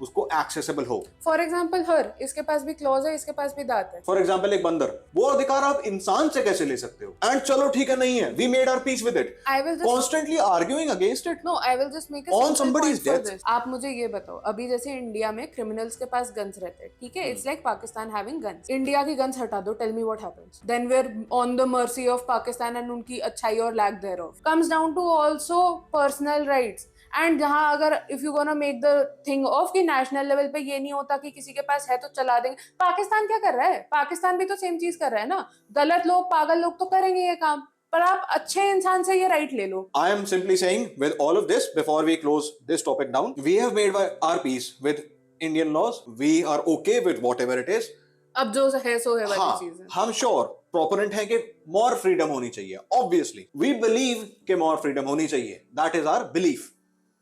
उसको एक्सेसिबल हो. फॉर एग्जाम्पल हर, इसके पास भी क्लॉज है, इसके पास भी दांत है. फॉर एग्जाम्पल एक बंदर, वो अधिकार आप इंसान से कैसे ले सकते हो? एंड चलो ठीक है, नहीं है, we made our peace with it. I will just constantly arguing against it. No, I will just make a On simple somebody's point for death. this. आप मुझे ये बताओ, अभी जैसे इंडिया में क्रिमिनल्स के पास गन्स रहते हैं, ठीक है? It's like Pakistan having guns. India की गन्स हटा दो, tell me what happens. Then we are on the mercy of Pakistan and उनकी अच्छाई और lack thereof. Comes down to also personal rights. And जहां अगर if you gonna make the thing of कि नेशनल लेवल पे ये नहीं होता कि किसी के पास है तो चला देंगे. पाकिस्तान क्या कर रहा है? पाकिस्तान भी तो सेम चीज कर रहा है ना. गलत लोग, पागल लोग तो करेंगे ये काम, पर आप अच्छे इंसान से ये राइट ले लो. I am simply saying with all of this, before we close this topic down, we have made our peace with Indian laws. We are okay with whatever it is. अब जो है सो है वाली हाँ, चीज है. हम श्योर प्रोपोनेंट हैं कि more freedom होनी चाहिए. Obviously, we believe कि more freedom होनी चाहिए. That is our belief.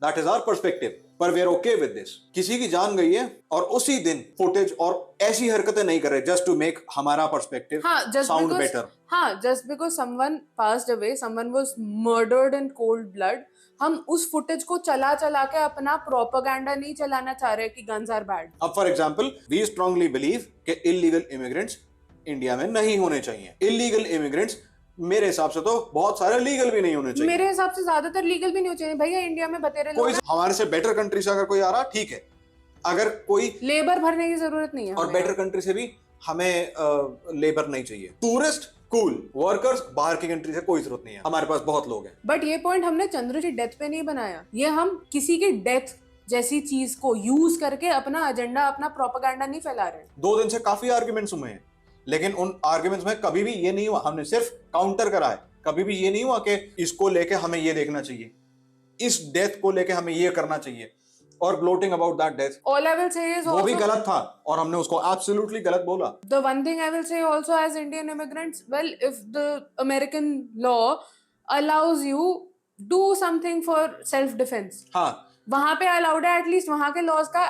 That is our perspective. पर we are okay with this. किसी की जान गई है और उसी दिन फुटेज और ऐसी हरकतें नहीं कर रहे just to make हमारा perspective sound better. हाँ, just because someone passed away, someone was murdered in cold blood, हम उस फुटेज को चला के अपना प्रोपेगेंडा नहीं चलाना चाह रहे कि गन्स आर बैड. अब for example we strongly believe कि इलीगल इमिग्रेंट्स इंडिया में नहीं होने चाहिए. इलीगल इमिग्रेंट्स मेरे हिसाब से तो बहुत सारे लीगल भी नहीं होने चाहिए. मेरे हिसाब से ज्यादातर लीगल भी नहीं होने चाहिए भैया. इंडिया में बतेरे लोग कोई हमारे से बेटर कंट्री से अगर कोई आ रहा ठीक है, अगर कोई लेबर भरने की जरूरत नहीं है. और बेटर कंट्री से भी हमें लेबर नहीं चाहिए. टूरिस्ट कूल, वर्कर्स बाहर की कंट्री से कोई जरूरत नहीं है, हमारे पास बहुत लोग हैं. बट ये पॉइंट हमने चंद्र की डेथ पे नहीं बनाया. ये हम किसी की डेथ जैसी चीज को यूज करके अपना एजेंडा, अपना प्रोपेगेंडा नहीं फैला रहे. 2 दिन से काफी आर्ग्यूमेंट्स हुए हैं, लेकिन उन आर्ग्यूमेंट्स में कभी भी ये नहीं हुआ, हमने सिर्फ काउंटर करा है, कभी भी ये नहीं हुआ कि इसको लेके हमें ये देखना चाहिए, इस डेथ को लेके हमें ये करना चाहिए, और gloating about that death, All I will say is वो भी also गलत था और हमने उसको absolutely गलत बोला। the one thing I will say also as Indian immigrants, well, if the American law allows you do something for self defense, हाँ, वहां पे अलाउड है, एटलीस्ट वहां के लॉज का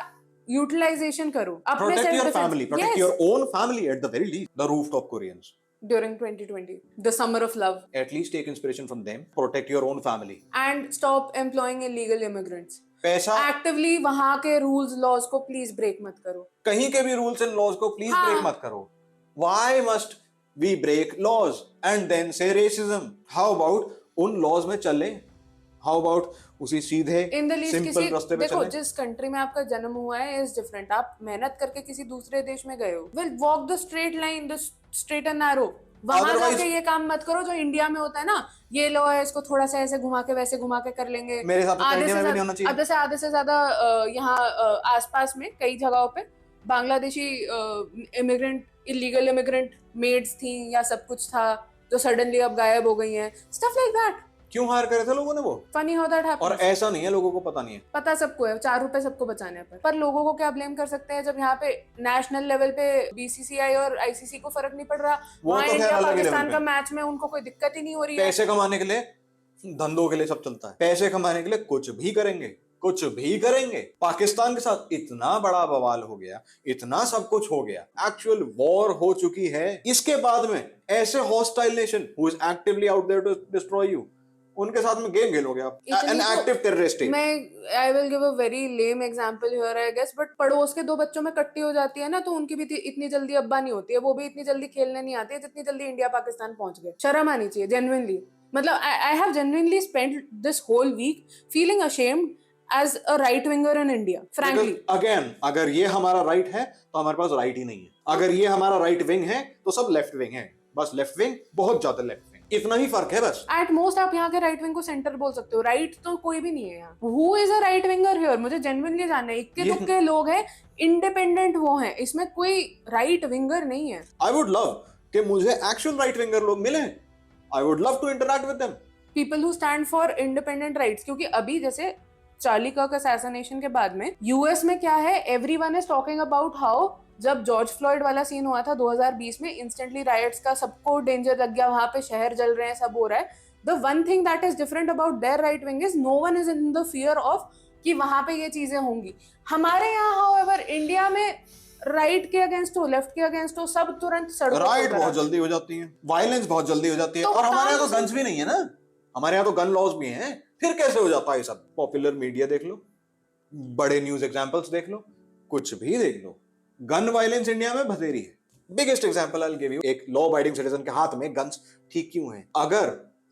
यूटिलाइजेशन करो अपने protect self your defence. family, protect your own family at the very least. The rooftop Koreans, During 2020, the summer of love, at least take inspiration from them, protect your own family. and stop employing illegal immigrants. पैसा एक्टिवली वहां के रूल्स लॉज को प्लीज ब्रेक मत करो। कहीं के भी रूल्स एंड लॉज को प्लीज हाँ। ब्रेक मत करो। Why must we break laws and then say racism? How about उन लॉज में चले, हाउ अबाउट उसी सीधे इन द लीस्ट सिंपल किसी रास्ते पे देखो चले। जिस कंट्री में आपका जन्म हुआ है इज डिफरेंट। आप मेहनत करके किसी दूसरे देश में गए हो, well walk the straight line, the straight and narrow. वहां Otherwise- जाके ये काम मत करो जो इंडिया में होता है ना, ये लॉ है इसको थोड़ा सा ऐसे घुमा के वैसे घुमा के कर लेंगे। मेरे हिसाब से आधे इंडिया से में भी नहीं होना चाहिए। आधे से ज्यादा यहाँ आसपास में कई जगहों पे Bangladeshi immigrant, illegal immigrant maids थी या सब कुछ था जो सडनली अब गायब हो गई हैं, स्टफ लाइक दैट। क्यों हायर करे थे लोगों ने वो? फनी हाउ दैट और हैपेंस। ऐसा नहीं है, लोगों को पता नहीं है। पता सबको है, 4 रुपए सबको बचाने पर लोगों को क्या ब्लेम कर सकते हैं जब यहाँ पे नेशनल लेवल पे बीसीसीआई और आईसीसी को फर्क नहीं पड़ रहा। वो वहाँ तो खैर इंडिया अलग ही पाकिस्तान लेवल का पे। मैच में उनको कोई दिक्कत ही नहीं हो रही है। पैसे कमाने के लिए, धंधों के लिए सब चलता है। पैसे कमाने के लिए कुछ भी करेंगे, कुछ भी करेंगे। पाकिस्तान के साथ इतना बड़ा बवाल हो गया, इतना सब कुछ हो गया, एक्चुअल वॉर हो चुकी है। इसके बाद में ऐसे hostile nation who is actively out there to destroy you, उनके साथ में गेम खेलोगे आप? An active terrorist. मैं I will give a very lame example here I guess, but पड़ोस के 2 बच्चों में कट्टी हो जाती है ना, तो उनकी भी इतनी जल्दी अब्बा नहीं होती है, वो भी इतनी जल्दी खेलने नहीं आती है जितनी जल्दी इंडिया पाकिस्तान पहुंच गए। शर्म आनी चाहिए जेन्युइनली। मतलब I have genuinely spent this whole week feeling ashamed as a right winger in India, frankly. Again, अगर ये हमारा राइट है तो हमारे पास राइट ही नहीं है। अगर ये हमारा राइट विंग है तो सब लेफ्ट विंग है। बस लेफ्ट विंग, बहुत ज्यादा लेफ्ट विंग, इतना ही फर्क है बस। एट मोस्ट आप यहाँ के राइट विंग को सेंटर बोल सकते हो, राइट तो कोई भी नहीं है यहाँ। Who is a right winger here? मुझे जेन्युइनली जानना है। इक्के दुक्के लोग हैं, इंडिपेंडेंट वो हैं, इसमें कोई राइट विंगर नहीं है। आई वुड लव कि मुझे एक्चुअल राइट विंगर लोग मिले। I would love to interact with them, people who stand for independent rights. क्योंकि अभी जैसे चार्ली कर्क असैसिनेशन के बाद में यूएस में क्या है, everyone is talking about how जब जॉर्ज फ्लॉयड वाला सीन हुआ था 2020 में, इंस्टेंटली राइट्स का सबको डेंजर लग गया, वहां पे शहर जल रहे हैं, सब हो रहा है। The one thing that is different about their right wing is no one is in the fear of कि वहां पे ये चीजें होंगी। हमारे यहाँ हाउएवर इंडिया में राइट के अगेंस्ट हो, लेफ्ट के अगेंस्ट हो, सब तुरंत सड़कों राइट पर बहुत जल्दी हो जाती है, वायलेंस बहुत जल्दी हो जाती है। तो और हमारे यहाँ तो काम गन्स भी नहीं है ना, हमारे यहाँ तो गन लॉज भी हैं। फिर कैसे हो जाता है ये सब? पॉपुलर मीडिया देख लो, बड़े न्यूज एग्जांपल्स देख लो, कुछ भी देख लो, गन वायलेंस इंडिया में बथेरी है। Biggest example I will give you. एक लॉ अबाइडिंग सिटीजन के हाथ में गन्स ठीक क्यों हैं? अगर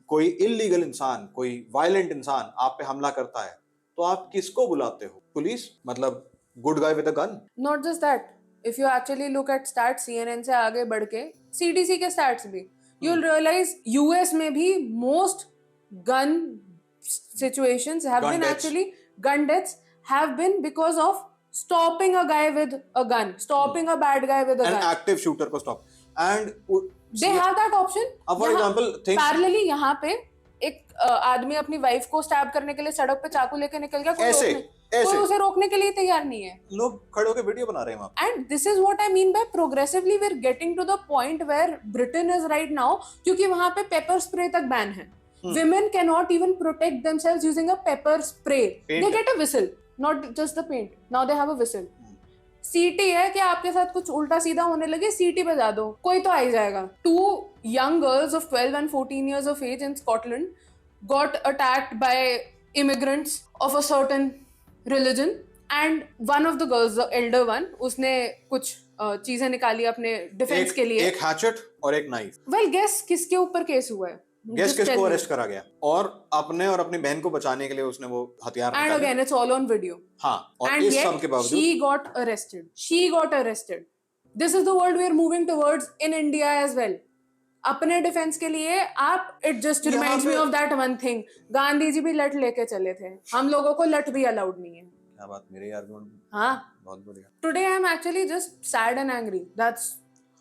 कोई इलीगल इंसान, कोई वायलेंट इंसान आप पे हमला करता है तो आप किसको बुलाते हो? पुलिस, मतलब good guy with a gun. Not just that, if you actually look at stats, CNN से आगे बढ़ के सीडीसी के स्टैट्स भी, यू विल रियलाइज यूएस में भी most gun situations have Gun been deaths. Actually gun deaths have been because of stopping a guy with a gun, stopping a bad guy with a an gun. Active shooter को stop and They have that option. अब फॉर एग्जांपल थिंग्स पैरेलली यहाँ पे एक आदमी अपनी वाइफ को स्टैब करने के लिए सड़क पे चाकू लेके निकल गया, ऐसे, कोई ऐसे। उसे रोकने के लिए तैयार नहीं है। लोग खड़े होकर वीडियो बना रहे हैं वहां पे। And this is what I mean by progressively we're getting to the point where Britain is right now, क्योंकि वहां पे पेपर स्प्रे तक बैन है। Women cannot even protect themselves using a pepper spray. Paint. They get a whistle, not just the paint. Now they have a whistle. सीटी है कि आपके साथ कुछ उल्टा सीधा होने लगे, सीटी बजा दो, कोई तो आ ही जाएगा। 2 young girls of 12 and 14 years of age in Scotland got attacked by immigrants of a certain religion, and one of the girls, the elder one, उसने कुछ चीजें निकाली अपने डिफेंस के लिए। एक हैचेट और एक नाइफ। वेल गेस किसके ऊपर केस हुआ है? गेस Just किसको tell me. अरेस्ट करा गया? और अपने और अपनी बहन को बचाने के लिए उसने वो हथियार And निकाले। again, it's all on video. हाँ, और And इस yet, सब के बावजूद she got arrested. She got arrested. This is the world we are moving towards in India as well. अपने डिफेंस के लिए आप, it just यहाँ reminds me पे- of that one thing. Gandhi ji भी लठ लेके चले थे, हम लोगों को लठ भी अलाउड नहीं है। क्या बात, मेरे यार हाँ, बहुत बढ़िया। today I am actually just sad and angry. That's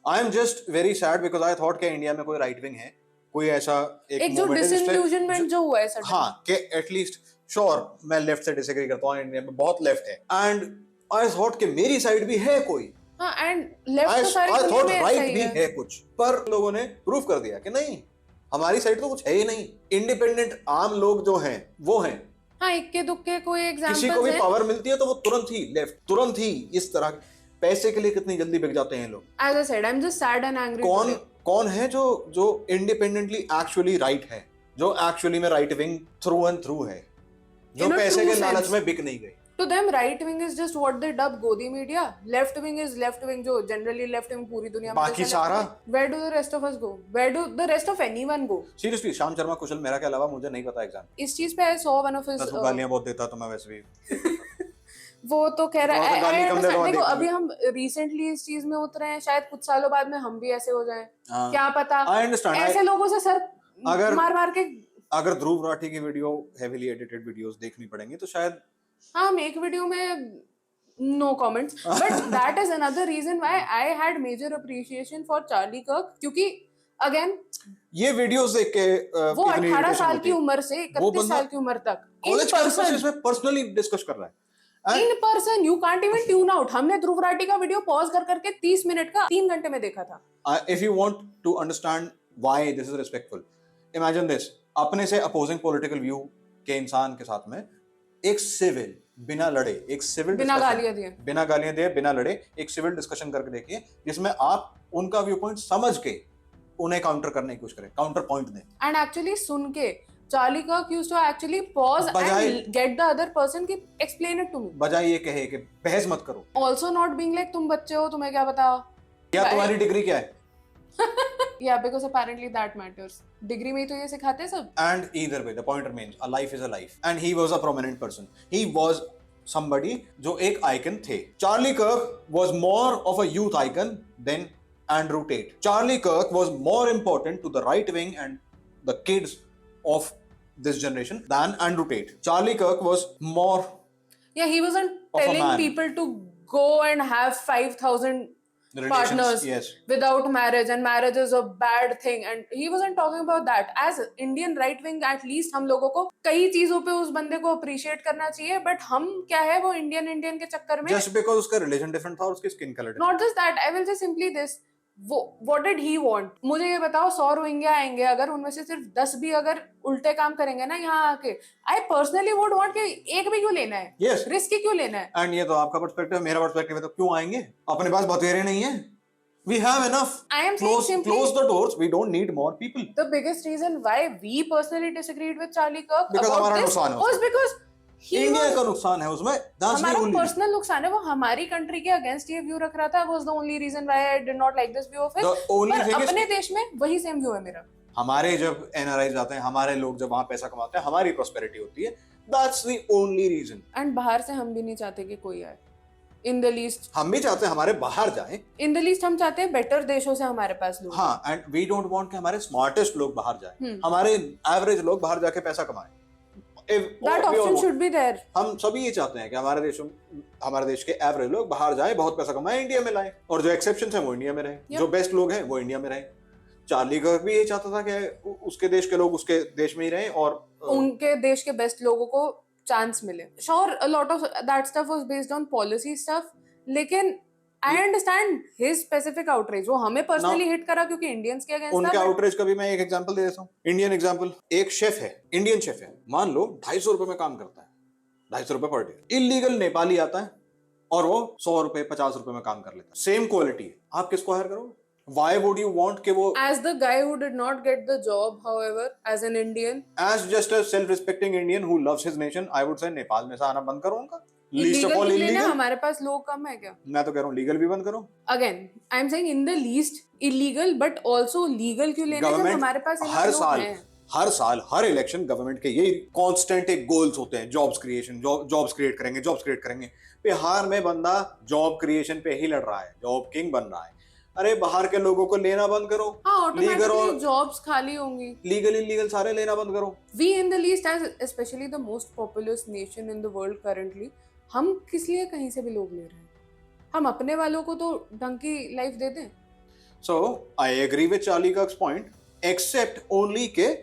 I am just very sad because I thought कि इंडिया में कोई राइट विंग है, कोई ऐसा एक जो movement है जिस पे- डिसइल्यूजनमेंट जो हुआ है सडन। हाँ कि एटलीस्ट श्योर मैं लेफ्ट से डिसएग्री करता हूँ, इंडिया में बहुत लेफ्ट है, एंड आई थॉट कि मेरी साइड भी है कोई, हाँ, एंड लेफ्ट तो सारी आई दुनिया थॉट में ऐसा राइट ही भी है। है कुछ, पर लोगों ने प्रूव कर दिया कि नहीं, हमारी साइड तो कुछ है ही नहीं। इंडिपेंडेंट आम लोग जो हैं वो हैं, हाँ, इक्के दुक्के कोई किसी को एग्जांपल्स भी हैं। पावर मिलती है तो वो तुरंत ही लेफ्ट, तुरंत ही इस तरह पैसे के लिए कितनी जल्दी बिक जाते हैं लोग। As I said, I'm just sad and angry कौन today. कौन है जो जो इंडिपेंडेंटली एक्चुअली राइट है, जो एक्चुअली में right wing through and through है, जो In a पैसे true के लालच sense. में बिक नहीं गई। To them, right wing is just what they dub Godi media. Left wing is left wing, जो generally left wing पूरी दुनिया में बाकी जैसा सारा? left wing. Where do the rest of us go? Where do the rest of anyone go? Seriously Shyam Sharma Kushal Mehra के अलावा मुझे नहीं पता एग्जाम। इस चीज पे I saw one of his बस वो गालियां बहुत देता तो मैं वैसे भी वो तो कह रहा थोड़ा सा है गाली कम दे दो, देखो देख अभी ली। हम रिसेंटली इस चीज में उतरे हैं, शायद कुछ सालों बाद में हम भी ऐसे हो जाएं, हाँ। क्या पता। I understand. ऐसे लोगों से सर अगर- मार मार के अगर ध्रुव राठी की वीडियो हेवीली एडिटेड वीडियोस देखनी पड़ेंगी तो शायद हाँ, हम एक वीडियो में no comments, but that is another reason why I had major appreciation for Charlie Kirk, क्योंकि अगेन ये वीडियोस देख के वो 18 साल की उम्र से 31 साल की उम्र तक कॉलेज कैंपस में पर्सनली डिस्कस कर रहा है। In person you can't even tune out. हमने ध्रुव राठी का वीडियो पॉज कर करके 30 मिनट का 3 घंटे में देखा था। If you want to understand why this is respectful, imagine this: अपने से opposing political view के इंसान के साथ में एक सिविल बिना लड़े, एक सिविल बिना गालियां दिए, बिना लड़े एक सिविल डिस्कशन करके देखिए जिसमें आप उनका व्यू पॉइंट समझ के उन्हें काउंटर करने की कोशिश करें, काउंटर पॉइंट दें। एंड एक्चुअली सुन के चार्ली कर्क यूज्ड टू एक्चुअली पॉज बजाय- and get the other person की एक्सप्लेन इट टू मी, बजाय ये कहे कि बहस मत करो, आल्सो नॉट बीइंग लाइक तुम बच्चे हो, तुम्हें क्या पता, या तुम्हारी डिग्री क्या है, yeah, because apparently that matters. Degree में ही तो ये सिखाते हैं सब। and either way the point remains, a life is a life, and he was a prominent person, he was somebody जो एक आइकन थे। चार्ली कर्क was more of a youth icon than Andrew Tate. Charlie Kirk was more important to the right wing and the kids of this generation than Andrew Tate. Charlie Kirk was more Yeah, he wasn't Of a telling man. people to go and have 5,000 relations, partners yes, without marriage, and marriage is a bad thing, and he wasn't talking about that. As Indian right wing, at least हम लोगों को कई चीजों पे उस बंदे को अप्रिशिएट करना चाहिए, बट हम क्या है वो इंडियन के चक्कर में just because उसका religion different था और उसकी skin color different। not just that, I will say simply this, वो what did he want? मुझे ये बताओ, 100 रोहिंग्या आएंगे, अगर उनमें से सिर्फ 10 भी अगर उल्टे काम करेंगे ना यहाँ आके, I personally would want कि एक भी क्यों लेना है, Yes. रिस्क ही क्यों लेना है। And ये तो आपका पर्सपेक्टिव, मेरा पर्सपेक्टिव है तो क्यों आएंगे, अपने पास बतेरे नहीं है, we have enough, I am saying simply close the doors, we don't need more people, the biggest reason why we personally disagreed with Charlie Kirk Because about हमारा this नुकसान है was because he India was का नुकसान है उसमें, that's the हमारा only reason। पर्सनल नुकसान है, वो हमारी कंट्री के अगेंस्ट ये व्यू रख रहा था, was the only reason why I did not like this view of it। The only पर thing is- अपने देश में वही सेम व्यू है मेरा। हमारे जब एनआरआई जाते हैं, हमारे लोग जब वहां पैसा कमाते हैं, हमारी प्रॉस्पेरिटी होती है, that's the only reason. And बाहर से हम भी नहीं चाहते कि कोई आए, इन द लीस्ट हम भी चाहते हैं हमारे बाहर जाएं, हम चाहते हैं बेटर देशों से हमारे पास लोग। हाँ, एंड वी डोंट वांट कि हमारे स्मार्टेस्ट लोग बाहर जाएं, हम्म। हमारे एवरेज लोग बाहर जाके पैसा कमाएं। That option should be there. हम सभी ये चाहते हैं कि हमारे देश के एवरेज लोग बाहर जाएं, बहुत पैसा कमाएं, इंडिया में लाएं, और जो एक्सेप्शंस हैं वो इंडिया में रहें, Yep. जो बेस्ट लोग हैं वो इंडिया में रहें। चार्ली कर्क भी ये चाहता था कि उसके देश के लोग उसके देश में ही रहें और उनके देश के बेस्ट लोगों को चांस मिले। Sure a lot of that stuff was based on policy stuff, लेकिन I understand his specific outreach, वो हमें पर्सनली हिट करा क्योंकि इंडियंस के अगेंस्ट उनके था। आउटरीच का भी मैं एक एग्जांपल दे देता हूँ, इंडियन एग्जांपल। एक शेफ है, इंडियन शेफ है, मान लो 250 रुपए में काम करता है, 250 रुपए पर डे। इलीगल नेपाली आता है और वो 100 रुपए 50 रुपए में काम कर लेता है, सेम क्वालिटी है, आप किसको हायर करोगे? Why would you want कि वो As the guy who did not get the job, however, as an Indian, as just a self-respecting Indian who loves his nation, I would say Nepal में से आना बंद करो उनका। Least of illegal all क्यों लेना? illegal। हमारे पास लोग कम है क्या? मैं तो कह रहा हूँ लीगल भी बंद करो। Again, I'm saying in the least illegal, but also legal क्यों लेना जब हमारे पास enough हर लोग साल हैं? हर इलेक्शन गवर्नमेंट के यही कांस्टेंट एक गोल्स होते हैं, जॉब्स क्रिएशन, जॉब्स क्रिएट करेंगे। बिहार में बंदा जॉब क्रिएशन पे ही लड़ रहा है, जॉब किंग बन रहा है। अरे बाहर के लोगों को लेना बंद करो, हाँ, लीगल और automatically jobs खाली होंगी। लीगल इलीगल सारे लेना बंद करो। We in the least, as especially the most populous nation in the world currently, हम किस लिए कहीं से भी लोग ले रहे हैं? हम अपने वालों को तो ढंग की लाइफ दे दें। So I agree with Charlie Kirk's point, except only के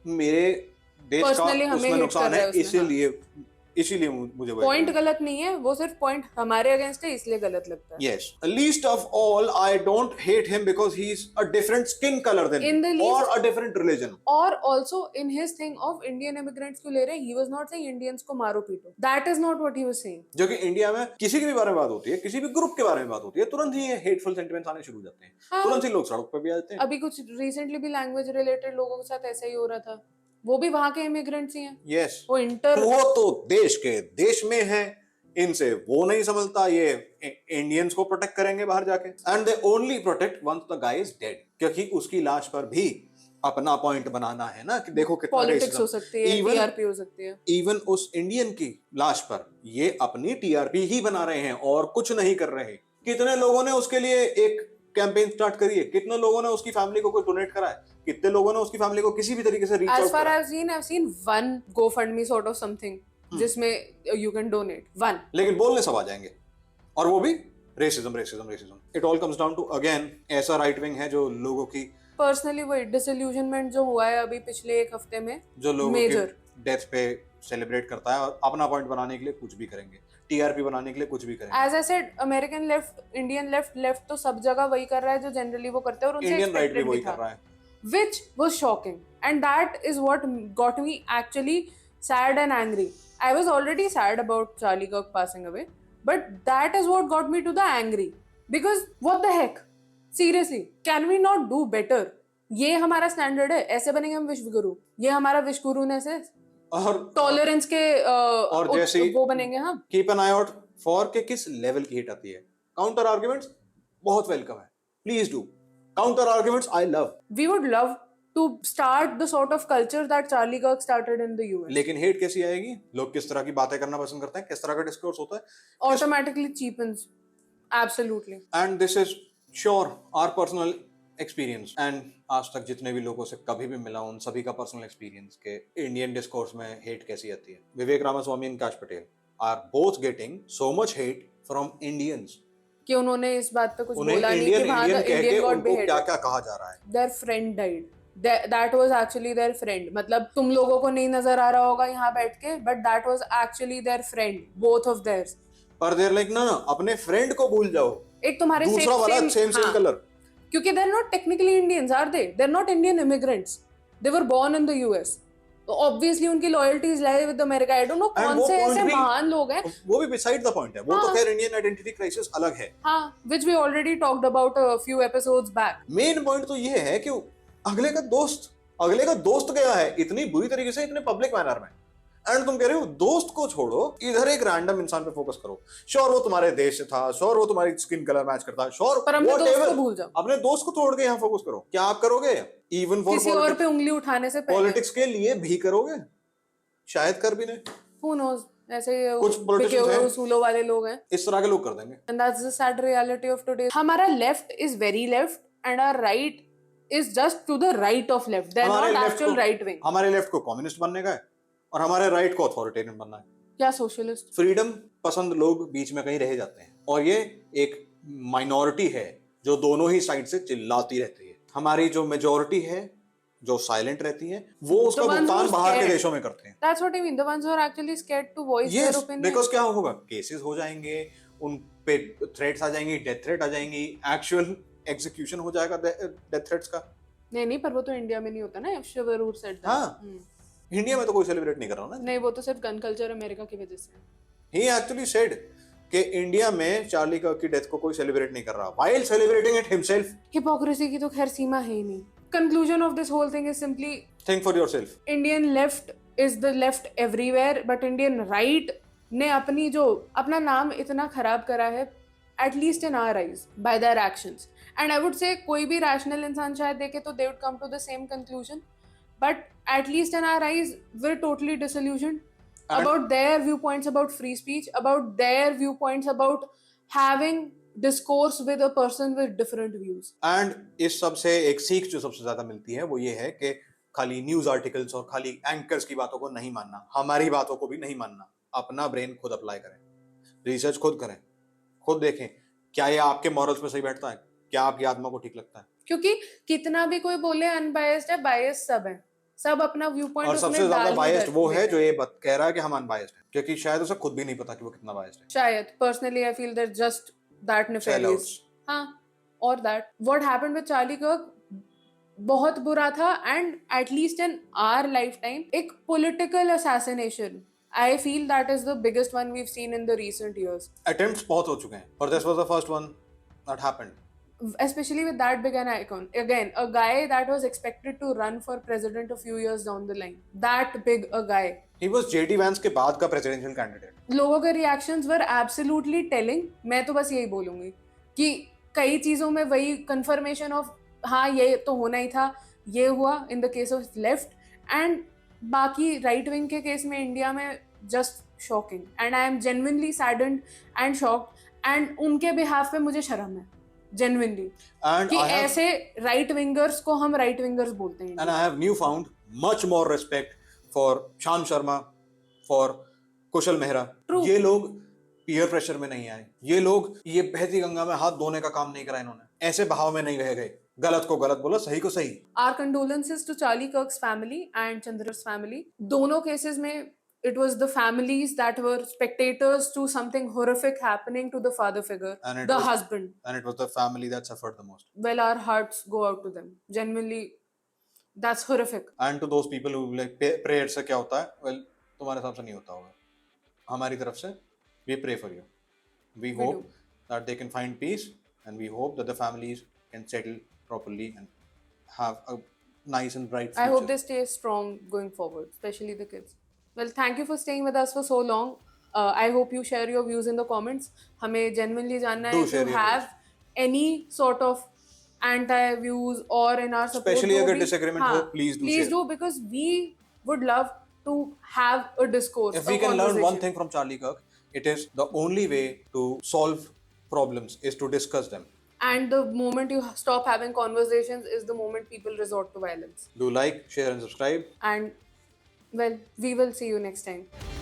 मेरे देश का Personally हमें उसमें hate नुकसान कर रहा है, है उसमें, इसीलिए मुझे वो पॉइंट गलत नहीं है, वो सिर्फ पॉइंट हमारे अगेंस्ट है इसलिए गलत लगता है. Yes. Least of all, I don't hate him because he's a different skin color than In me, the least- or a different religion. और also in his thing of Indian immigrants क्यों ले रहे हैं, he was not saying Indians को मारो पीटो, that is not what he was saying. जो कि इंडिया में किसी के भी बारे में बात होती है, किसी भी ग्रुप के बारे में बात होती है, तुरंत ही ये हेटफुल सेंटिमेंट्स आने शुरू हो जाते हैं. हाँ. तुरंत ही लोग सड़क पर भी आ जाते हैं. अभी कुछ रिसेंटली भी लैंग्वेज रिलेटेड लोगों के साथ ऐसा ही हो रहा था, वो भी वहां के इमिग्रेंट्स ही हैं. Yes. वो इंटर वो तो देश में है, इनसे वो नहीं समझता, ये इंडियंस को प्रोटेक्ट करेंगे बाहर जाके, and they only protect once the guy is dead, क्योंकि उसकी लाश पर भी अपना पॉइंट बनाना है ना कि देखो कितना पॉलिटिक्स हो racism. सकती है, Even- टीआरपी हो सकती है. इवन उस इंडियन की लाश पर ये अपनी टीआरपी ही बना रहे हैं और कुछ नहीं कर रहे. कितने लोगों ने उसके लिए एक कैंपेन स्टार्ट करी है, कितने लोगों ने उसकी फैमिली को कोई डोनेट करा है, कितने लोगों ने उसकी फैमिली को किसी भी तरीके से रीच As आउट far करा. as I've seen one GoFundMe sort of something जिसमें you can donate one. लेकिन बोलने सब आ जाएंगे, और वो भी racism. It all comes down to again ऐसा राइट विंग है जो लोगों की पर्सनली वही डिसइल्यूजनमेंट जो हुआ है अभी पिछले एक हफ्ते में, जो लोगों Major. की डेथ पे सेलिब्रेट करता है और अपना पॉइंट बनाने के लिए कुछ भी करेंगे, टीआरपी बनाने के लिए कुछ भी करेंगे. As I said American left, Indian left तो सब जगह वही कर रहा है जो जनरली वो करते हैं और उनसे इंडियन राइट भी expected वही भी कर था, रहा है. which was shocking, and that is what got me actually sad and angry. I was already sad about Charlie Kirk passing away, but that is what got me to the angry, because what the heck, seriously, can we not do better? ये हमारा स्टैंडर्ड है, ऐसे बनेंगे हम विश्व गुरु, ये हमारा विश्व गुरु ने से और टॉलरेंस के और जैसे वो बनेंगे हम. Keep an I out for के किस लेवल की हिट आती है. काउंटर आर्ग्यूमेंट्स बहुत वेलकम है, please do counter arguments, I love. We would love to start the sort of culture that Charlie Kirk started in the US. लेकिन हेट कैसी आएगी, लोग किस तरह की बातें करना पसंद करते हैं, किस तरह का डिस्कोर्स होता है, Automatically cheapens. Absolutely. And this is sure our personal experience, and आज तक जितने भी लोगों से कभी भी मिला उन सभी का पर्सनल एक्सपीरियंस के इंडियन डिस्कोर्स में हेट कैसी आती है. Vivek Ramaswamy and Kash Patel are both getting so much hate from Indians. कि उन्होंने इस बात पे कुछ उन्हें बोला नहीं इंडियन कि वहां इंडियन का कह के इंडियन गॉड उनको beheaded. क्या क्या कहा जा रहा है. Their friend died. That was actually their friend. मतलब तुम लोगों को नहीं नजर आ रहा होगा यहाँ बैठ के, but that was actually their friend, both of theirs. पर देर लाइक ना अपने फ्रेंड को भूल जाओ, एक तुम्हारे दूसरा वाला सेम हाँ, कलर. क्योंकि they're not technically Indians, are they? They're not Indian immigrants. They were born in the US. तो obviously उनकी loyalties lie with America. I don't know And कौन वो से point ऐसे भी- महान लोग हैं. वो भी बिसाइड द पॉइंट है, वो तो हाँ. खैर इंडियन आइडेंटिटी क्राइसिस अलग है. हाँ, which we already talked about a few episodes back. Main point तो ये है कि अगले का दोस्त गया है इतनी बुरी तरीके से, इतने पब्लिक मैनर में, एंड तुम कह रहे हो दोस्त को छोड़ो, इधर एक रैंडम इंसान पे फोकस करो. श्योर वो तुम्हारे देश से था, श्योर वो तुम्हारी स्किन कलर मैच करता है, श्योर पर अपने दोस्त को भूल जाओ. अपने दोस्त को छोड़ के यहाँ फोकस करो. क्या आप करोगे? इवन फॉर किसी और पे उंगली उठाने से पहले. पॉलिटिक्स के लिए भी करोगे? शायद कर भी नहीं. Who knows? ऐसे कुछ बिके politicians हुए हैं। उसूलों वाले लोग हैं. इस तरह के लोग कर देंगे. And that's the sad reality of today. हमारा left is very left and our right is just to the right of left. They're हमारे not left actual को- right wing. हमारे लेफ्ट को कम्युनिस्ट बनने का है और हमारे राइट को अथॉरिटेरियन बनना है. क्या socialist? फ्रीडम पसंद लोग बीच में कहीं रह जाते हैं, और ये एक माइनॉरिटी है जो दोनों ही साइड से चिल्लाती रहती है. हमारी जो मेजोरिटी है जो साइलेंट रहती है, वो उसका The ones भुगतान who बाहर के scared. देशों में करते हैं. That's what I mean. The ones who are actually scared to voice yes, their opinion. Because क्या होगा, केसेस हो जाएंगे, उन पे थ्रेट्स आ जाएंगी, डेथ थ्रेट आ जाएंगी, एक्चुअल एग्जीक्यूशन हो जाएगा डेथ थ्रेट्स का. नहीं पर वो तो इंडिया में नहीं होता ना. If Shivaroor said that. हाँ. इंडिया में तो कोई सेलिब्रेट नहीं कर रहा ना. नहीं, वो तो सिर्फ गन कल्चर अमेरिका की वजह से है. ही एक्चुअली सेड कि इंडिया में चार्ली कर्क की डेथ को कोई सेलिब्रेट नहीं कर रहा, while celebrating it himself. Hypocrisy की तो खैर सीमा है ही नहीं. Conclusion of this whole thing is simply think for yourself. Indian left is the left everywhere, but Indian right ने अपनी जो अपना नाम इतना खराब करा है, at least in our eyes, by their actions. And I would say कोई भी rational इंसान शायद देखे तो they would come to the same conclusion. But at least in our eyes, we're totally disillusioned about their viewpoints about free speech, about their viewpoints about having discourse with a person with different views. And इस सब से एक सीख जो सबसे ज्यादा मिलती है वो ये है कि खाली न्यूज आर्टिकल्स और खाली एंकर्स की बातों को नहीं मानना, हमारी बातों को भी नहीं मानना. अपना ब्रेन खुद अप्लाई करें, रिसर्च खुद करें, खुद देखें क्या ये आपके मॉरल्स पे सही बैठता है, क्या आपकी आत्मा को ठीक लगता है? क्योंकि कितना भी कोई बोले अनबायस्ड है, बायस सब है, सब अपना व्यू और पॉइंट सबसे उसमें ज्यादा डाल बायस्ड वो है देते जो हैं। ये कह रहा है कि हम अनबायस्ड हैं, क्योंकि शायद उसे खुद भी नहीं पता कि वो कितना बायस्ड है। शायद personally I feel that just that nefarious. Sellouts. हाँ, और that what happened with Charlie Kirk बहुत बुरा था, and at least in our lifetime एक political assassination, I feel that is the biggest one we have seen in the recent years, Attempts बहुत हो चुके हैं, but this was the first one that happened. especially with that big an icon. Again, a guy that was expected to run for president a few years down the line. That big a guy. He was JD Vance के बाद का presidential candidate. लोगों के रिएक्शंस वर एब्सोल्युटली टेलिंग। मैं तो बस यही बोलूंगी कि कई चीजों में वही कंफर्मेशन ऑफ हाँ ये तो होना ही था, ये हुआ in the case of left, and बाकी राइट विंग के केस में इंडिया में just shocking, and I am genuinely saddened and shocked, and उनके बिहाफ पे मुझे शर्म है जेन्युइनली And कि I have ऐसे राइट विंगर्स को हम राइट विंगर्स बोलते हैं। and I have newfound much more respect for Shan Sharma, for Kusal Mehra. True. ये लोग पीयर प्रेशर में नहीं आए, ये लोग ये बहती गंगा में हाथ धोने का काम नहीं करा इन्होंने, ऐसे बहाव में नहीं रह गए, गलत को गलत बोला, सही को सही। Our condolences to Charlie Kirk's family and Chandra's family. दोनों cases में it was the families that were spectators to something horrific happening to the father figure, And it the was- husband. And it was the family that suffered the most. Well, our hearts go out to them. Genuinely, that's horrific. And to those people who like prayer से क्या होता है? Well, तुम्हारे हिसाब से नहीं होता होगा, हमारी तरफ से we pray for you. We We hope do. that they can find peace, and we hope that the families can settle properly and have a nice and bright future. I hope they stay strong going forward, especially the kids. Well, thank you for staying with us for so long. I hope you share your views in the comments. हमें genuinely जानना Do है if share you your have any sort of anti views or in our support. Especially जो अगर भी- disagreement हाँ, हो, please do share. because we would love to have a discourse. If we a can learn one conversation. thing from Charlie Kirk, it is the only way to solve problems is to discuss them. And the moment you stop having conversations is the moment people resort to violence. Do like, share, and subscribe. And well, we will see you next time.